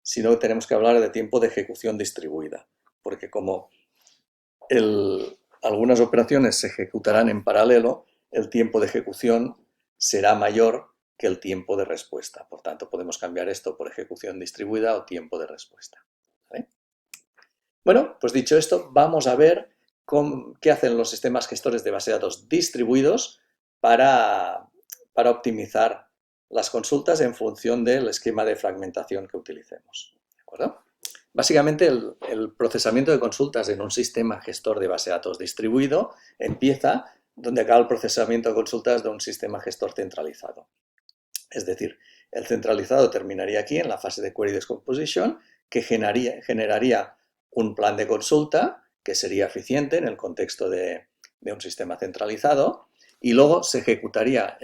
sino que tenemos que hablar de tiempo de ejecución distribuida, porque como algunas operaciones se ejecutarán en paralelo, el tiempo de ejecución será mayor que el tiempo de respuesta. Por tanto, podemos cambiar esto por ejecución distribuida o tiempo de respuesta. ¿Vale? Bueno, pues dicho esto, vamos a ver qué hacen los sistemas gestores de base de datos distribuidos para optimizar las consultas en función del esquema de fragmentación que utilicemos. ¿De acuerdo? Básicamente, el procesamiento de consultas en un sistema gestor de base de datos distribuido empieza donde acaba el procesamiento de consultas de un sistema gestor centralizado. Es decir, el centralizado terminaría aquí en la fase de query decomposition, que generaría un plan de consulta que sería eficiente en el contexto de un sistema centralizado, y luego se ejecutaría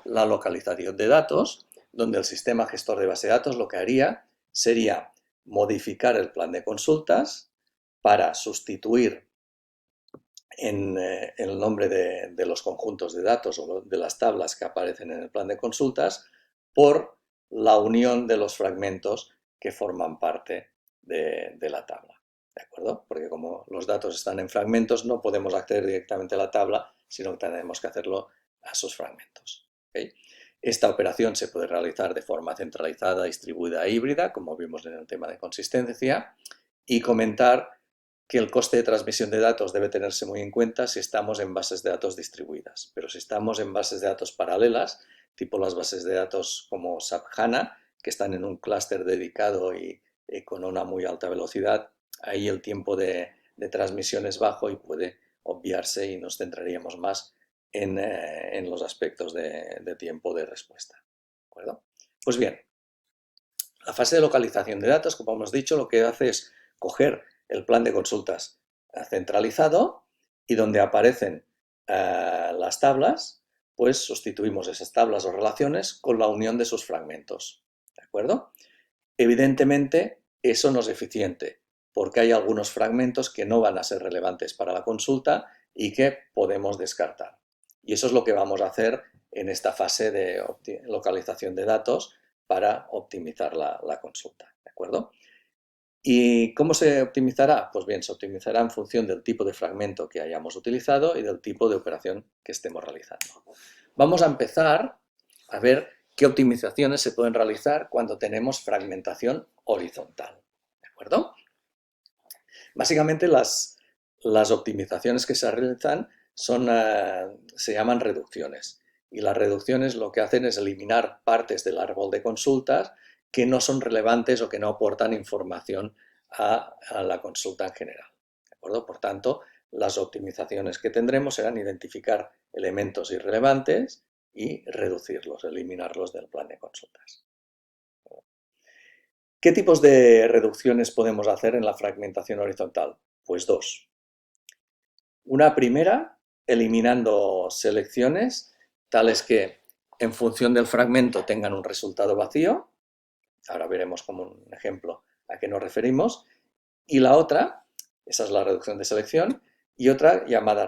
la localización de datos, donde el sistema gestor de base de datos lo que haría sería modificar el plan de consultas para sustituir en el nombre de los conjuntos de datos o de las tablas que aparecen en el plan de consultas por la unión de los fragmentos que forman parte de la tabla. ¿De acuerdo? Porque como los datos están en fragmentos, no podemos acceder directamente a la tabla, sino que tenemos que hacerlo a sus fragmentos. ¿Okay? Esta operación se puede realizar de forma centralizada, distribuida e híbrida, como vimos en el tema de consistencia, y comentar que el coste de transmisión de datos debe tenerse muy en cuenta si estamos en bases de datos distribuidas. Pero si estamos en bases de datos paralelas, tipo las bases de datos como SAP HANA, que están en un clúster dedicado y con una muy alta velocidad, ahí el tiempo de transmisión es bajo y puede obviarse y nos centraríamos más en los aspectos de tiempo de respuesta. ¿De acuerdo? Pues bien, la fase de localización de datos, como hemos dicho, lo que hace es coger el plan de consultas centralizado y donde aparecen las tablas, pues sustituimos esas tablas o relaciones con la unión de sus fragmentos. ¿De acuerdo? Evidentemente, eso no es eficiente, porque hay algunos fragmentos que no van a ser relevantes para la consulta y que podemos descartar. Y eso es lo que vamos a hacer en esta fase de localización de datos para optimizar la consulta. ¿De acuerdo? ¿Y cómo se optimizará? Pues bien, se optimizará en función del tipo de fragmento que hayamos utilizado y del tipo de operación que estemos realizando. Vamos a empezar a ver qué optimizaciones se pueden realizar cuando tenemos fragmentación horizontal. ¿De acuerdo? Básicamente las optimizaciones que se realizan se llaman reducciones. Y las reducciones lo que hacen es eliminar partes del árbol de consultas que no son relevantes o que no aportan información a la consulta en general. ¿De acuerdo? Por tanto, las optimizaciones que tendremos serán identificar elementos irrelevantes y reducirlos, eliminarlos del plan de consultas. ¿Qué tipos de reducciones podemos hacer en la fragmentación horizontal? Pues dos. Una primera, eliminando selecciones tales que en función del fragmento tengan un resultado vacío. Ahora veremos como un ejemplo a qué nos referimos. Y la otra, esa es la reducción de selección, y otra llamada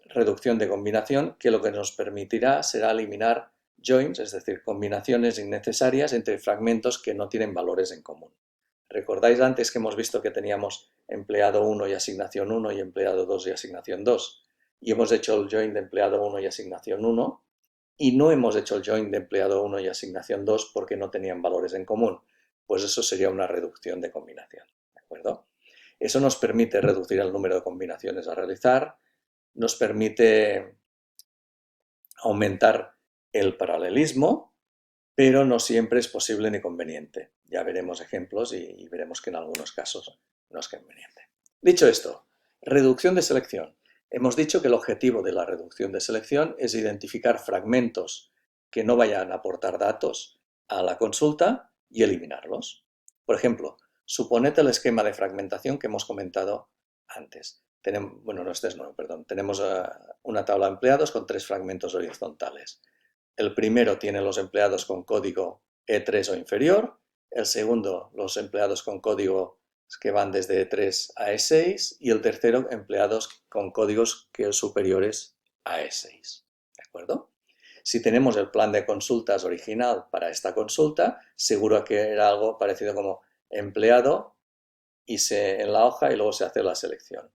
reducción de combinación, que lo que nos permitirá será eliminar joins, es decir, combinaciones innecesarias entre fragmentos que no tienen valores en común. ¿Recordáis antes que hemos visto que teníamos empleado 1 y asignación 1 y empleado 2 y asignación 2? Y hemos hecho el join de empleado 1 y asignación 1 y no hemos hecho el join de empleado 1 y asignación 2 porque no tenían valores en común. Pues eso sería una reducción de combinación. ¿De acuerdo? Eso nos permite reducir el número de combinaciones a realizar, nos permite aumentar el paralelismo, pero no siempre es posible ni conveniente. Ya veremos ejemplos y veremos que en algunos casos no es conveniente. Dicho esto, reducción de selección. Hemos dicho que el objetivo de la reducción de selección es identificar fragmentos que no vayan a aportar datos a la consulta y eliminarlos. Por ejemplo, suponed el esquema de fragmentación que hemos comentado antes. Tenemos una tabla de empleados con 3 fragmentos horizontales. El primero tiene los empleados con código E3 o inferior, el segundo los empleados con código que van desde E3 a E6 y el tercero empleados con códigos que son superiores a E6. ¿De acuerdo? Si tenemos el plan de consultas original para esta consulta, seguro que era algo parecido como empleado en la hoja y luego se hace la selección.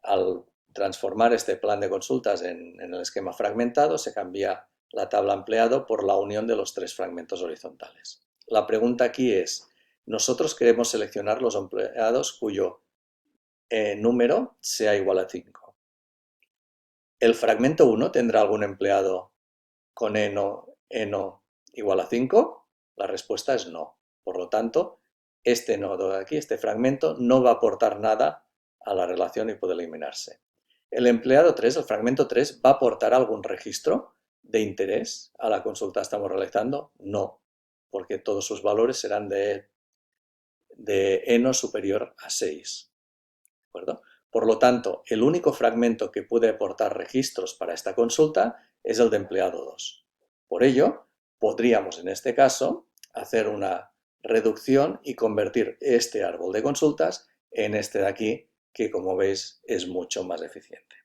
Al transformar este plan de consultas en el esquema fragmentado, se cambia la tabla empleado por la unión de los 3 fragmentos horizontales. La pregunta aquí es, nosotros queremos seleccionar los empleados cuyo número sea igual a 5. ¿El fragmento 1 tendrá algún empleado con eno igual a 5, la respuesta es no. Por lo tanto, este nodo de aquí, este fragmento, no va a aportar nada a la relación y puede eliminarse. El empleado 3, el fragmento 3, ¿va a aportar algún registro de interés a la consulta que estamos realizando? No, porque todos sus valores serán de eno superior a 6. ¿De acuerdo? Por lo tanto, el único fragmento que puede aportar registros para esta consulta es el de empleado 2. Por ello, podríamos en este caso hacer una reducción y convertir este árbol de consultas en este de aquí, que como veis es mucho más eficiente.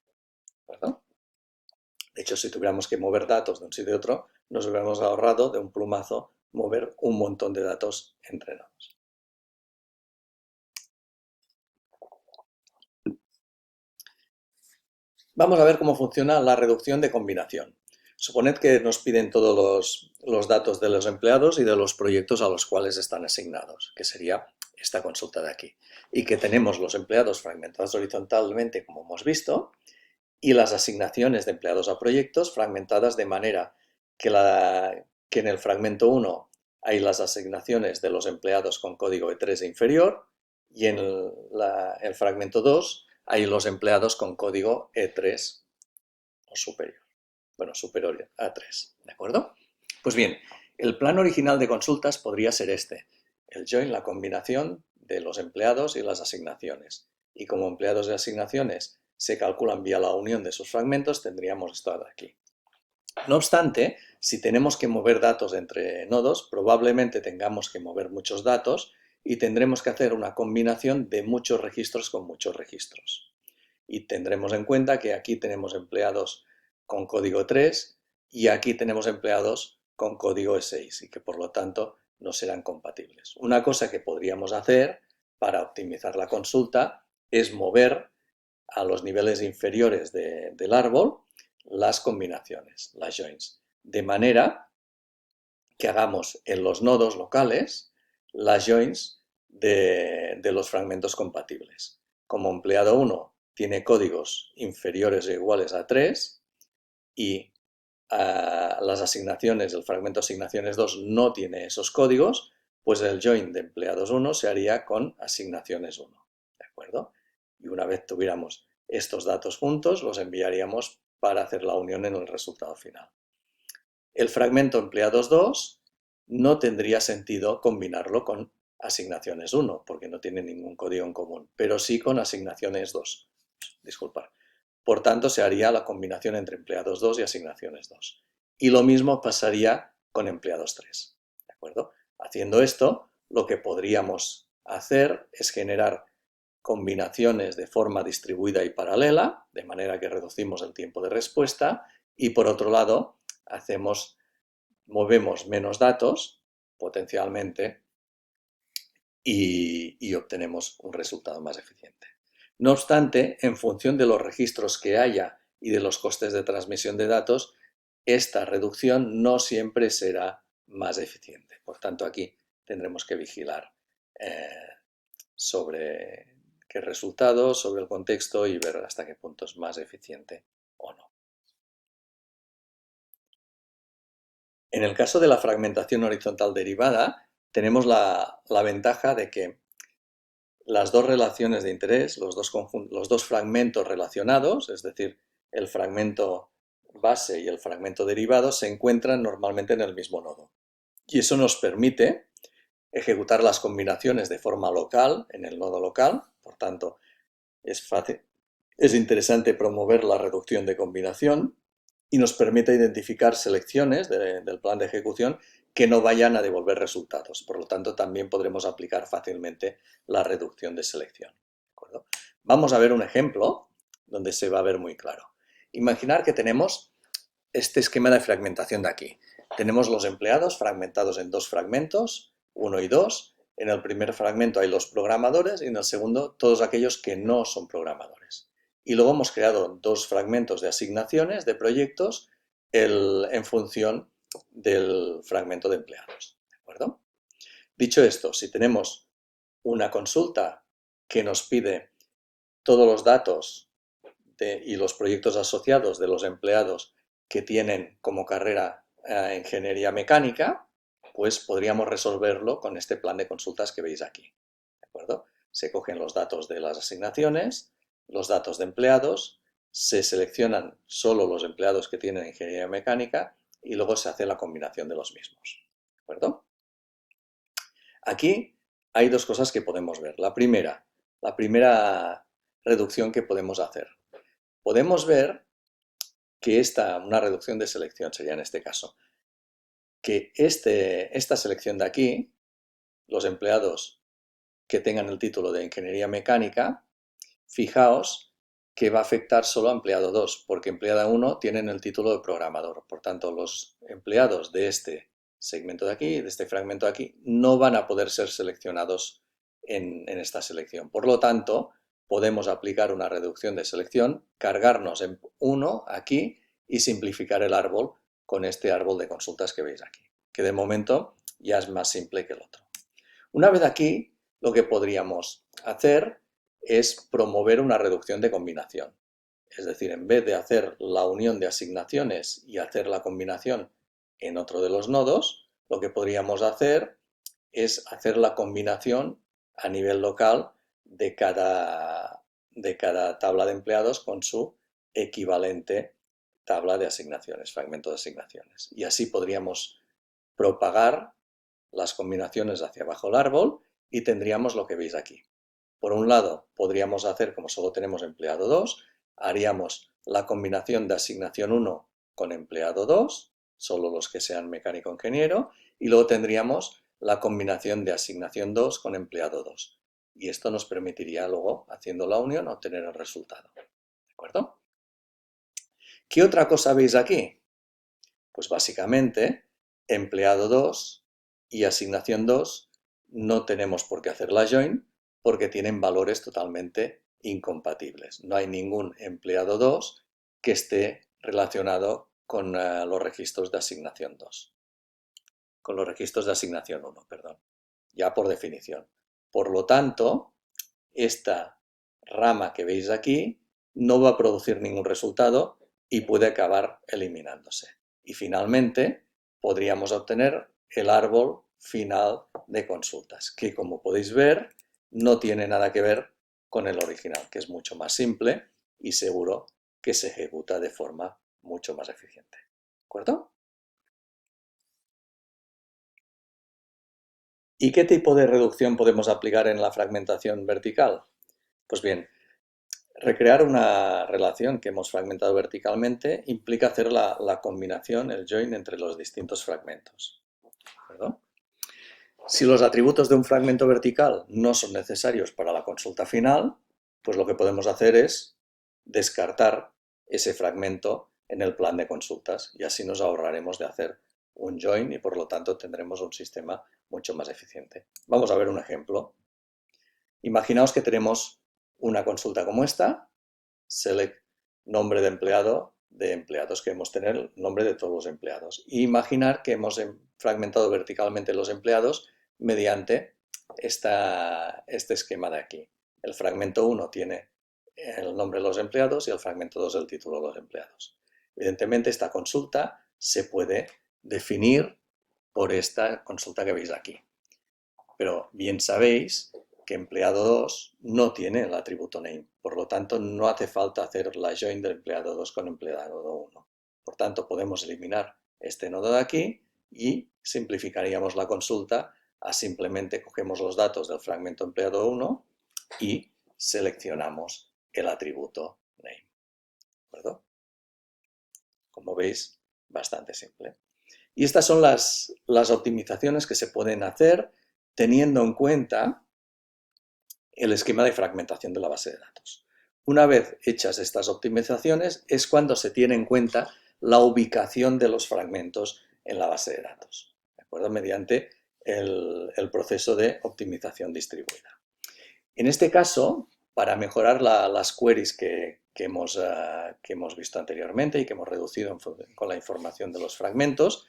¿De acuerdo? De hecho, si tuviéramos que mover datos de un sitio a otro, nos hubiéramos ahorrado de un plumazo mover un montón de datos entre nodos. Vamos a ver cómo funciona la reducción de combinación. Suponed que nos piden todos los datos de los empleados y de los proyectos a los cuales están asignados, que sería esta consulta de aquí. Y que tenemos los empleados fragmentados horizontalmente, como hemos visto, y las asignaciones de empleados a proyectos fragmentadas de manera que en el fragmento 1 hay las asignaciones de los empleados con código E3 e inferior y en el fragmento 2 hay los empleados con código E3 o superior. Bueno, superior a 3, ¿de acuerdo? Pues bien, el plan original de consultas podría ser este. El join, la combinación de los empleados y las asignaciones. Y como empleados y asignaciones se calculan vía la unión de sus fragmentos, tendríamos esto de aquí. No obstante, si tenemos que mover datos entre nodos, probablemente tengamos que mover muchos datos y tendremos que hacer una combinación de muchos registros con muchos registros. Y tendremos en cuenta que aquí tenemos empleados con código 3 y aquí tenemos empleados con código 6 y que por lo tanto no serán compatibles. Una cosa que podríamos hacer para optimizar la consulta es mover a los niveles inferiores del árbol las combinaciones, las joins, de manera que hagamos en los nodos locales las joins de los fragmentos compatibles. Como empleado 1 tiene códigos inferiores o iguales a 3 y las asignaciones, el fragmento asignaciones 2 no tiene esos códigos, pues el join de empleados 1 se haría con asignaciones 1. ¿De acuerdo? Y una vez tuviéramos estos datos juntos, los enviaríamos para hacer la unión en el resultado final. El fragmento empleados 2 no tendría sentido combinarlo con asignaciones 1, porque no tiene ningún código en común, pero sí con asignaciones 2. Disculpad. Por tanto, se haría la combinación entre empleados 2 y asignaciones 2. Y lo mismo pasaría con empleados 3. ¿De acuerdo? Haciendo esto, lo que podríamos hacer es generar combinaciones de forma distribuida y paralela, de manera que reducimos el tiempo de respuesta, y por otro lado, movemos menos datos, potencialmente, y obtenemos un resultado más eficiente. No obstante, en función de los registros que haya y de los costes de transmisión de datos, esta reducción no siempre será más eficiente. Por tanto, aquí tendremos que vigilar sobre qué resultados, sobre el contexto y ver hasta qué punto es más eficiente o no. En el caso de la fragmentación horizontal derivada, tenemos la ventaja de que las dos relaciones de interés, los dos fragmentos relacionados, es decir, el fragmento base y el fragmento derivado, se encuentran normalmente en el mismo nodo. Y eso nos permite ejecutar las combinaciones de forma local, en el nodo local, por tanto, es interesante promover la reducción de combinación y nos permite identificar selecciones del plan de ejecución que no vayan a devolver resultados. Por lo tanto, también podremos aplicar fácilmente la reducción de selección. ¿De acuerdo? Vamos a ver un ejemplo donde se va a ver muy claro. Imaginar que tenemos este esquema de fragmentación de aquí. Tenemos los empleados fragmentados en dos fragmentos, 1 y 2. En el primer fragmento hay los programadores y en el segundo todos aquellos que no son programadores. Y luego hemos creado dos fragmentos de asignaciones de proyectos en función del fragmento de empleados. ¿De acuerdo? Dicho esto, si tenemos una consulta que nos pide todos los datos y los proyectos asociados de los empleados que tienen como carrera ingeniería mecánica, pues podríamos resolverlo con este plan de consultas que veis aquí. ¿De acuerdo? Se cogen los datos de las asignaciones, los datos de empleados, se seleccionan solo los empleados que tienen ingeniería mecánica y luego se hace la combinación de los mismos. ¿De acuerdo? Aquí hay dos cosas que podemos ver. La primera reducción que podemos hacer. Podemos ver que una reducción de selección sería en este caso, que esta selección de aquí, los empleados que tengan el título de ingeniería mecánica, fijaos que va a afectar solo a empleado 2, porque empleado 1 tienen el título de programador. Por tanto, los empleados de este segmento de aquí, de este fragmento de aquí, no van a poder ser seleccionados en esta selección. Por lo tanto, podemos aplicar una reducción de selección, cargarnos en 1 aquí y simplificar el árbol con este árbol de consultas que veis aquí, que de momento ya es más simple que el otro. Una vez aquí, lo que podríamos hacer es promover una reducción de combinación. Es decir, en vez de hacer la unión de asignaciones y hacer la combinación en otro de los nodos, lo que podríamos hacer es hacer la combinación a nivel local de cada tabla de empleados con su equivalente tabla de asignaciones, fragmento de asignaciones. Y así podríamos propagar las combinaciones hacia abajo el árbol y tendríamos lo que veis aquí. Por un lado, podríamos hacer, como solo tenemos empleado 2, haríamos la combinación de asignación 1 con empleado 2, solo los que sean mecánico-ingeniero, y luego tendríamos la combinación de asignación 2 con empleado 2. Y esto nos permitiría luego, haciendo la unión, obtener el resultado. ¿De acuerdo? ¿Qué otra cosa veis aquí? Pues básicamente, empleado 2 y asignación 2 no tenemos por qué hacer la join porque tienen valores totalmente incompatibles. No hay ningún empleado 2 que esté relacionado con los registros de asignación 2. Con los registros de asignación 1, perdón. Ya por definición. Por lo tanto, esta rama que veis aquí no va a producir ningún resultado y puede acabar eliminándose. Y finalmente podríamos obtener el árbol final de consultas, que como podéis ver no tiene nada que ver con el original, que es mucho más simple y seguro que se ejecuta de forma mucho más eficiente. ¿De acuerdo? ¿Y qué tipo de reducción podemos aplicar en la fragmentación vertical? Pues bien, recrear una relación que hemos fragmentado verticalmente implica hacer la combinación, el join entre los distintos fragmentos. ¿De acuerdo? Si los atributos de un fragmento vertical no son necesarios para la consulta final, pues lo que podemos hacer es descartar ese fragmento en el plan de consultas y así nos ahorraremos de hacer un join y por lo tanto tendremos un sistema mucho más eficiente. Vamos a ver un ejemplo. Imaginaos que tenemos una consulta como esta, select nombre de empleado de empleados, queremos tener el nombre de todos los empleados. E imaginar que hemos fragmentado verticalmente los empleados mediante este esquema de aquí. El fragmento 1 tiene el nombre de los empleados y el fragmento 2 el título de los empleados. Evidentemente esta consulta se puede definir por esta consulta que veis aquí. Pero bien sabéis que empleado 2 no tiene el atributo name, por lo tanto no hace falta hacer la join del empleado 2 con empleado 1. Por tanto podemos eliminar este nodo de aquí y simplificaríamos la consulta a simplemente cogemos los datos del fragmento empleado 1 y seleccionamos el atributo name. ¿De acuerdo? Como veis, bastante simple. Y estas son las optimizaciones que se pueden hacer teniendo en cuenta el esquema de fragmentación de la base de datos. Una vez hechas estas optimizaciones es cuando se tiene en cuenta la ubicación de los fragmentos en la base de datos, ¿de acuerdo? Mediante el proceso de optimización distribuida. En este caso, para mejorar las queries que hemos visto anteriormente y que hemos reducido con la información de los fragmentos,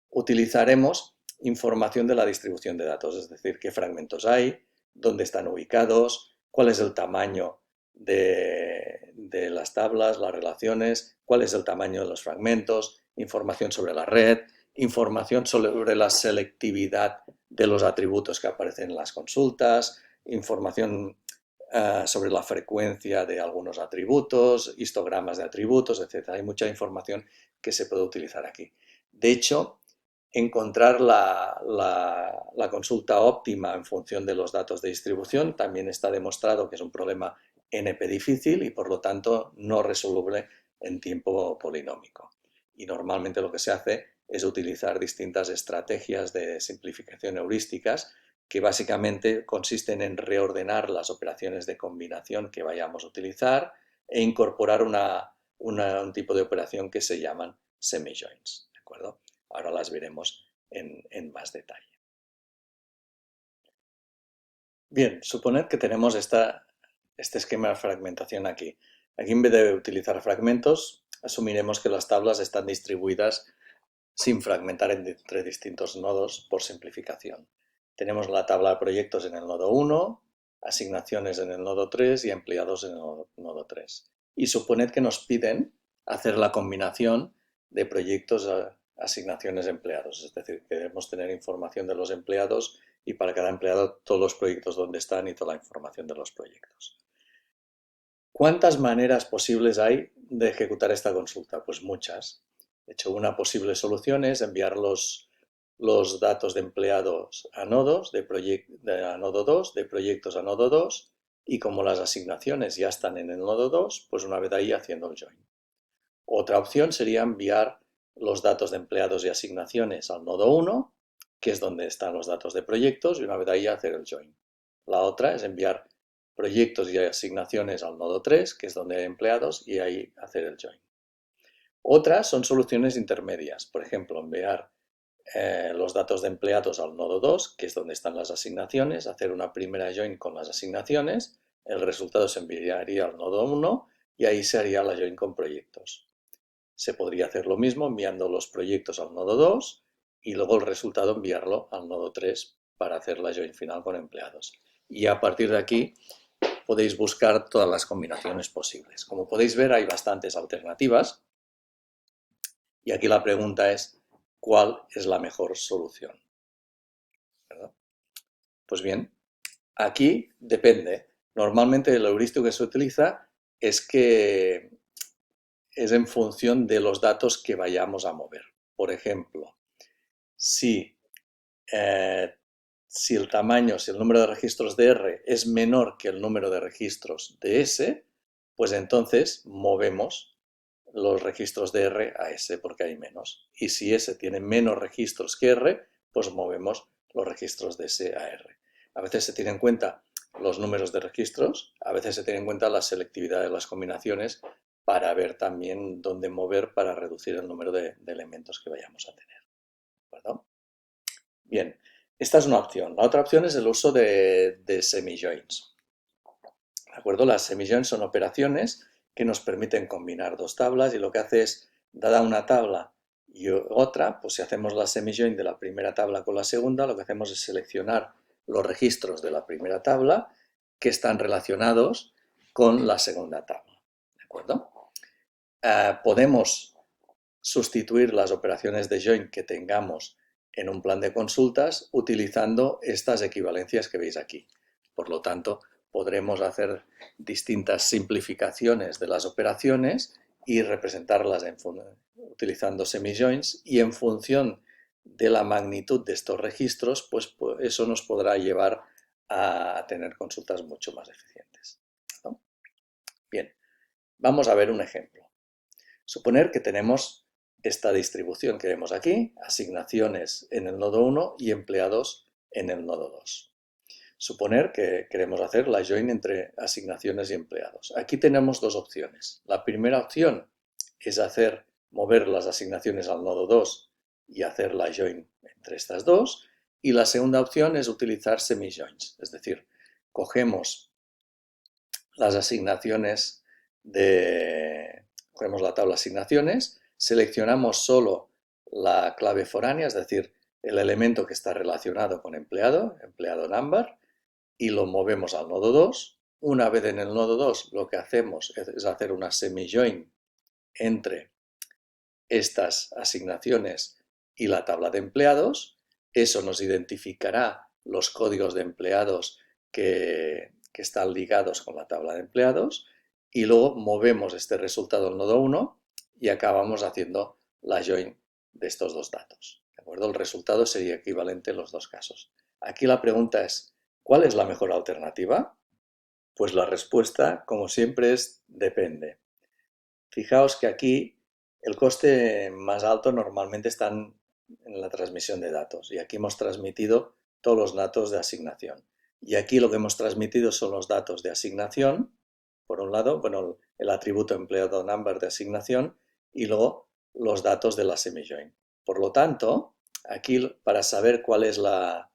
utilizaremos información de la distribución de datos, es decir, qué fragmentos hay, dónde están ubicados, cuál es el tamaño de las tablas, las relaciones, cuál es el tamaño de los fragmentos, información sobre la red, información sobre la selectividad de los atributos que aparecen en las consultas, información sobre la frecuencia de algunos atributos, histogramas de atributos, etc. Hay mucha información que se puede utilizar aquí. De hecho, encontrar la consulta óptima en función de los datos de distribución también está demostrado que es un problema NP difícil y por lo tanto no resoluble en tiempo polinómico. Y normalmente lo que se hace es utilizar distintas estrategias de simplificación heurísticas que básicamente consisten en reordenar las operaciones de combinación que vayamos a utilizar e incorporar un tipo de operación que se llaman semi-joins, ¿de acuerdo? Ahora las veremos en más detalle. Bien, suponed que tenemos este esquema de fragmentación aquí. Aquí en vez de utilizar fragmentos, asumiremos que las tablas están distribuidas sin fragmentar entre distintos nodos por simplificación. Tenemos la tabla de proyectos en el nodo 1, asignaciones en el nodo 3 y empleados en el nodo 3. Y suponed que nos piden hacer la combinación de proyectos, asignaciones, empleados. Es decir, queremos tener información de los empleados y para cada empleado todos los proyectos donde están y toda la información de los proyectos. ¿Cuántas maneras posibles hay de ejecutar esta consulta? Pues muchas. De hecho, una posible solución es enviar los datos de empleados a nodos, a nodo 2, de proyectos a nodo 2, y como las asignaciones ya están en el nodo 2, pues una vez ahí haciendo el join. Otra opción sería enviar los datos de empleados y asignaciones al nodo 1, que es donde están los datos de proyectos, y una vez ahí hacer el join. La otra es enviar proyectos y asignaciones al nodo 3, que es donde hay empleados, y ahí hacer el join. Otras son soluciones intermedias, por ejemplo, enviar los datos de empleados al nodo 2, que es donde están las asignaciones, hacer una primera join con las asignaciones, el resultado se enviaría al nodo 1 y ahí se haría la join con proyectos. Se podría hacer lo mismo enviando los proyectos al nodo 2 y luego el resultado enviarlo al nodo 3 para hacer la join final con empleados. Y a partir de aquí podéis buscar todas las combinaciones posibles. Como podéis ver, hay bastantes alternativas y aquí la pregunta es ¿cuál es la mejor solución? ¿Verdad? Pues bien, aquí depende. Normalmente el heurístico que se utiliza es que es en función de los datos que vayamos a mover. Por ejemplo, si el tamaño, si el número de registros de R es menor que el número de registros de S, pues entonces movemos los registros de R a S porque hay menos. Y si S tiene menos registros que R, pues movemos los registros de S a R. A veces se tiene en cuenta los números de registros, a veces se tiene en cuenta la selectividad de las combinaciones para ver también dónde mover para reducir el número de elementos que vayamos a tener. ¿De acuerdo? Bien, esta es una opción. La otra opción es el uso de semi-joins. ¿De acuerdo? Las semi-joins son operaciones que nos permiten combinar dos tablas y lo que hace es, dada una tabla y otra, pues si hacemos la semi-join de la primera tabla con la segunda, lo que hacemos es seleccionar los registros de la primera tabla que están relacionados con la segunda tabla. ¿De acuerdo? Podemos sustituir las operaciones de join que tengamos en un plan de consultas utilizando estas equivalencias que veis aquí. Por lo tanto, podremos hacer distintas simplificaciones de las operaciones y representarlas utilizando semi-joins y en función de la magnitud de estos registros, pues eso nos podrá llevar a tener consultas mucho más eficientes, ¿no? Bien, vamos a ver un ejemplo. Suponer que tenemos esta distribución que vemos aquí, asignaciones en el nodo 1 y empleados en el nodo 2. Suponer que queremos hacer la join entre asignaciones y empleados. Aquí tenemos dos opciones. La primera opción es mover las asignaciones al nodo 2 y hacer la join entre estas dos. Y la segunda opción es utilizar semi-joins, es decir, cogemos las asignaciones cogemos la tabla asignaciones, seleccionamos solo la clave foránea, es decir, el elemento que está relacionado con empleado number, y lo movemos al nodo 2. Una vez en el nodo 2 lo que hacemos es hacer una semi-join entre estas asignaciones y la tabla de empleados. Eso nos identificará los códigos de empleados que están ligados con la tabla de empleados y luego movemos este resultado al nodo 1 y acabamos haciendo la join de estos dos datos. ¿De acuerdo? El resultado sería equivalente en los dos casos. Aquí la pregunta es, ¿cuál es la mejor alternativa? Pues la respuesta, como siempre, es depende. Fijaos que aquí el coste más alto normalmente está en la transmisión de datos y aquí hemos transmitido todos los datos de asignación. Y aquí lo que hemos transmitido son los datos de asignación, por un lado, bueno, el atributo empleado number de asignación y luego los datos de la semi-join. Por lo tanto, aquí para saber cuál es la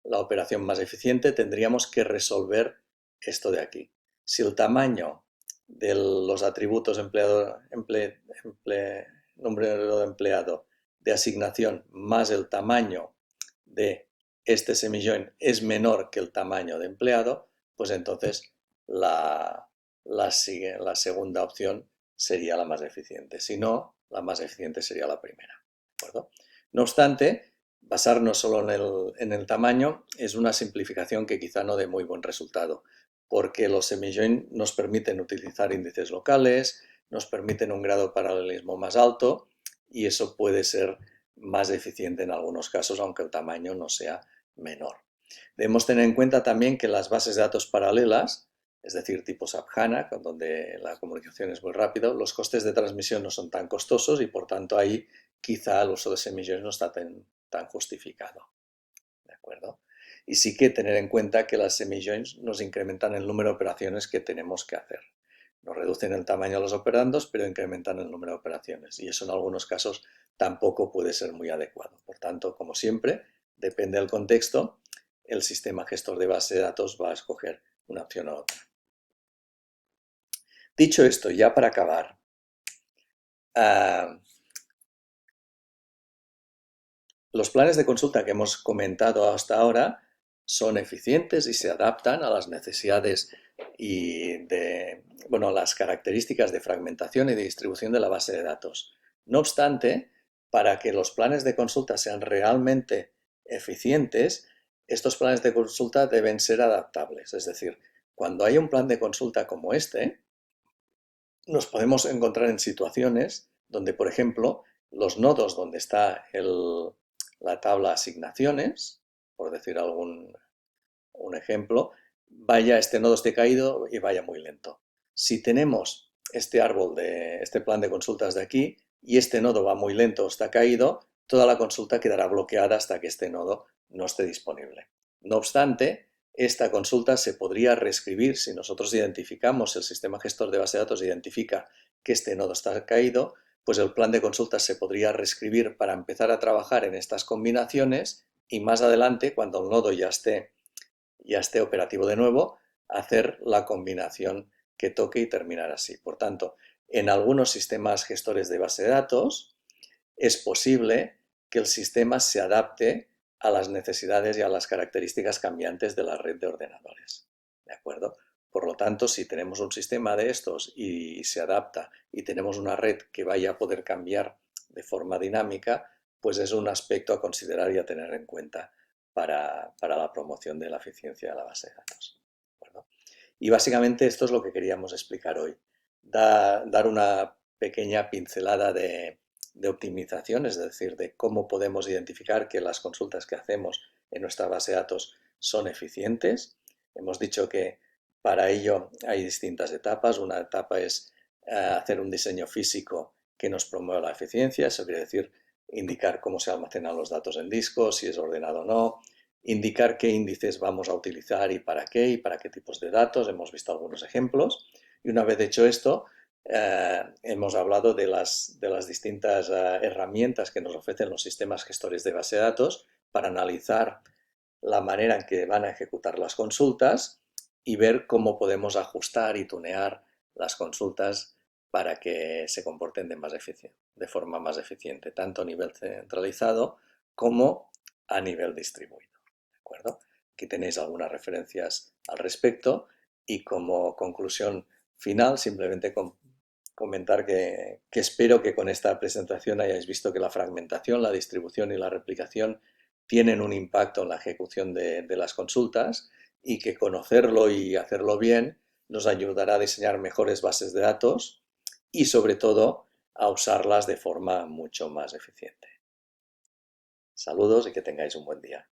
operación más eficiente tendríamos que resolver esto de aquí. Si el tamaño de los atributos número de empleado de asignación más el tamaño de este semi-join es menor que el tamaño de empleado, pues entonces la segunda opción sería la más eficiente. Si no, la más eficiente sería la primera. ¿De acuerdo? No obstante, basarnos solo en el tamaño es una simplificación que quizá no dé muy buen resultado, porque los semi-join nos permiten utilizar índices locales, nos permiten un grado de paralelismo más alto y eso puede ser más eficiente en algunos casos, aunque el tamaño no sea menor. Debemos tener en cuenta también que las bases de datos paralelas, es decir, tipo SAP HANA, donde la comunicación es muy rápida, los costes de transmisión no son tan costosos y por tanto ahí quizá el uso de semi-join no está tan justificado. ¿De acuerdo? Y sí que tener en cuenta que las semi-joins nos incrementan el número de operaciones que tenemos que hacer. Nos reducen el tamaño de los operandos, pero incrementan el número de operaciones. Y eso en algunos casos tampoco puede ser muy adecuado. Por tanto, como siempre, depende del contexto, el sistema gestor de base de datos va a escoger una opción u otra. Dicho esto, ya para acabar, los planes de consulta que hemos comentado hasta ahora son eficientes y se adaptan a las necesidades y las características de fragmentación y de distribución de la base de datos. No obstante, para que los planes de consulta sean realmente eficientes, estos planes de consulta deben ser adaptables. Es decir, cuando hay un plan de consulta como este, nos podemos encontrar en situaciones donde, por ejemplo, los nodos donde está la tabla asignaciones, por decir un ejemplo, este nodo esté caído y vaya muy lento. Si tenemos este plan de consultas de aquí, y este nodo va muy lento o está caído, toda la consulta quedará bloqueada hasta que este nodo no esté disponible. No obstante, esta consulta se podría reescribir si nosotros identificamos, el sistema gestor de base de datos identifica que este nodo está caído, pues el plan de consultas se podría reescribir para empezar a trabajar en estas combinaciones y más adelante, cuando el nodo ya esté operativo de nuevo, hacer la combinación que toque y terminar así. Por tanto, en algunos sistemas gestores de base de datos es posible que el sistema se adapte a las necesidades y a las características cambiantes de la red de ordenadores. ¿De acuerdo? Por lo tanto, si tenemos un sistema de estos y se adapta y tenemos una red que vaya a poder cambiar de forma dinámica, pues es un aspecto a considerar y a tener en cuenta para la promoción de la eficiencia de la base de datos. ¿De acuerdo? Y básicamente esto es lo que queríamos explicar hoy. Dar una pequeña pincelada de optimización, es decir, de cómo podemos identificar que las consultas que hacemos en nuestra base de datos son eficientes. Hemos dicho que para ello hay distintas etapas. Una etapa es hacer un diseño físico que nos promueva la eficiencia, eso quiere decir indicar cómo se almacenan los datos en disco, si es ordenado o no, indicar qué índices vamos a utilizar y para qué tipos de datos. Hemos visto algunos ejemplos. Y una vez hecho esto, hemos hablado de las distintas herramientas que nos ofrecen los sistemas gestores de base de datos para analizar la manera en que van a ejecutar las consultas y ver cómo podemos ajustar y tunear las consultas para que se comporten de forma más eficiente, tanto a nivel centralizado como a nivel distribuido. ¿De acuerdo? Aquí tenéis algunas referencias al respecto y como conclusión final simplemente comentar que espero que con esta presentación hayáis visto que la fragmentación, la distribución y la replicación tienen un impacto en la ejecución de las consultas y que conocerlo y hacerlo bien nos ayudará a diseñar mejores bases de datos y sobre todo a usarlas de forma mucho más eficiente. Saludos y que tengáis un buen día.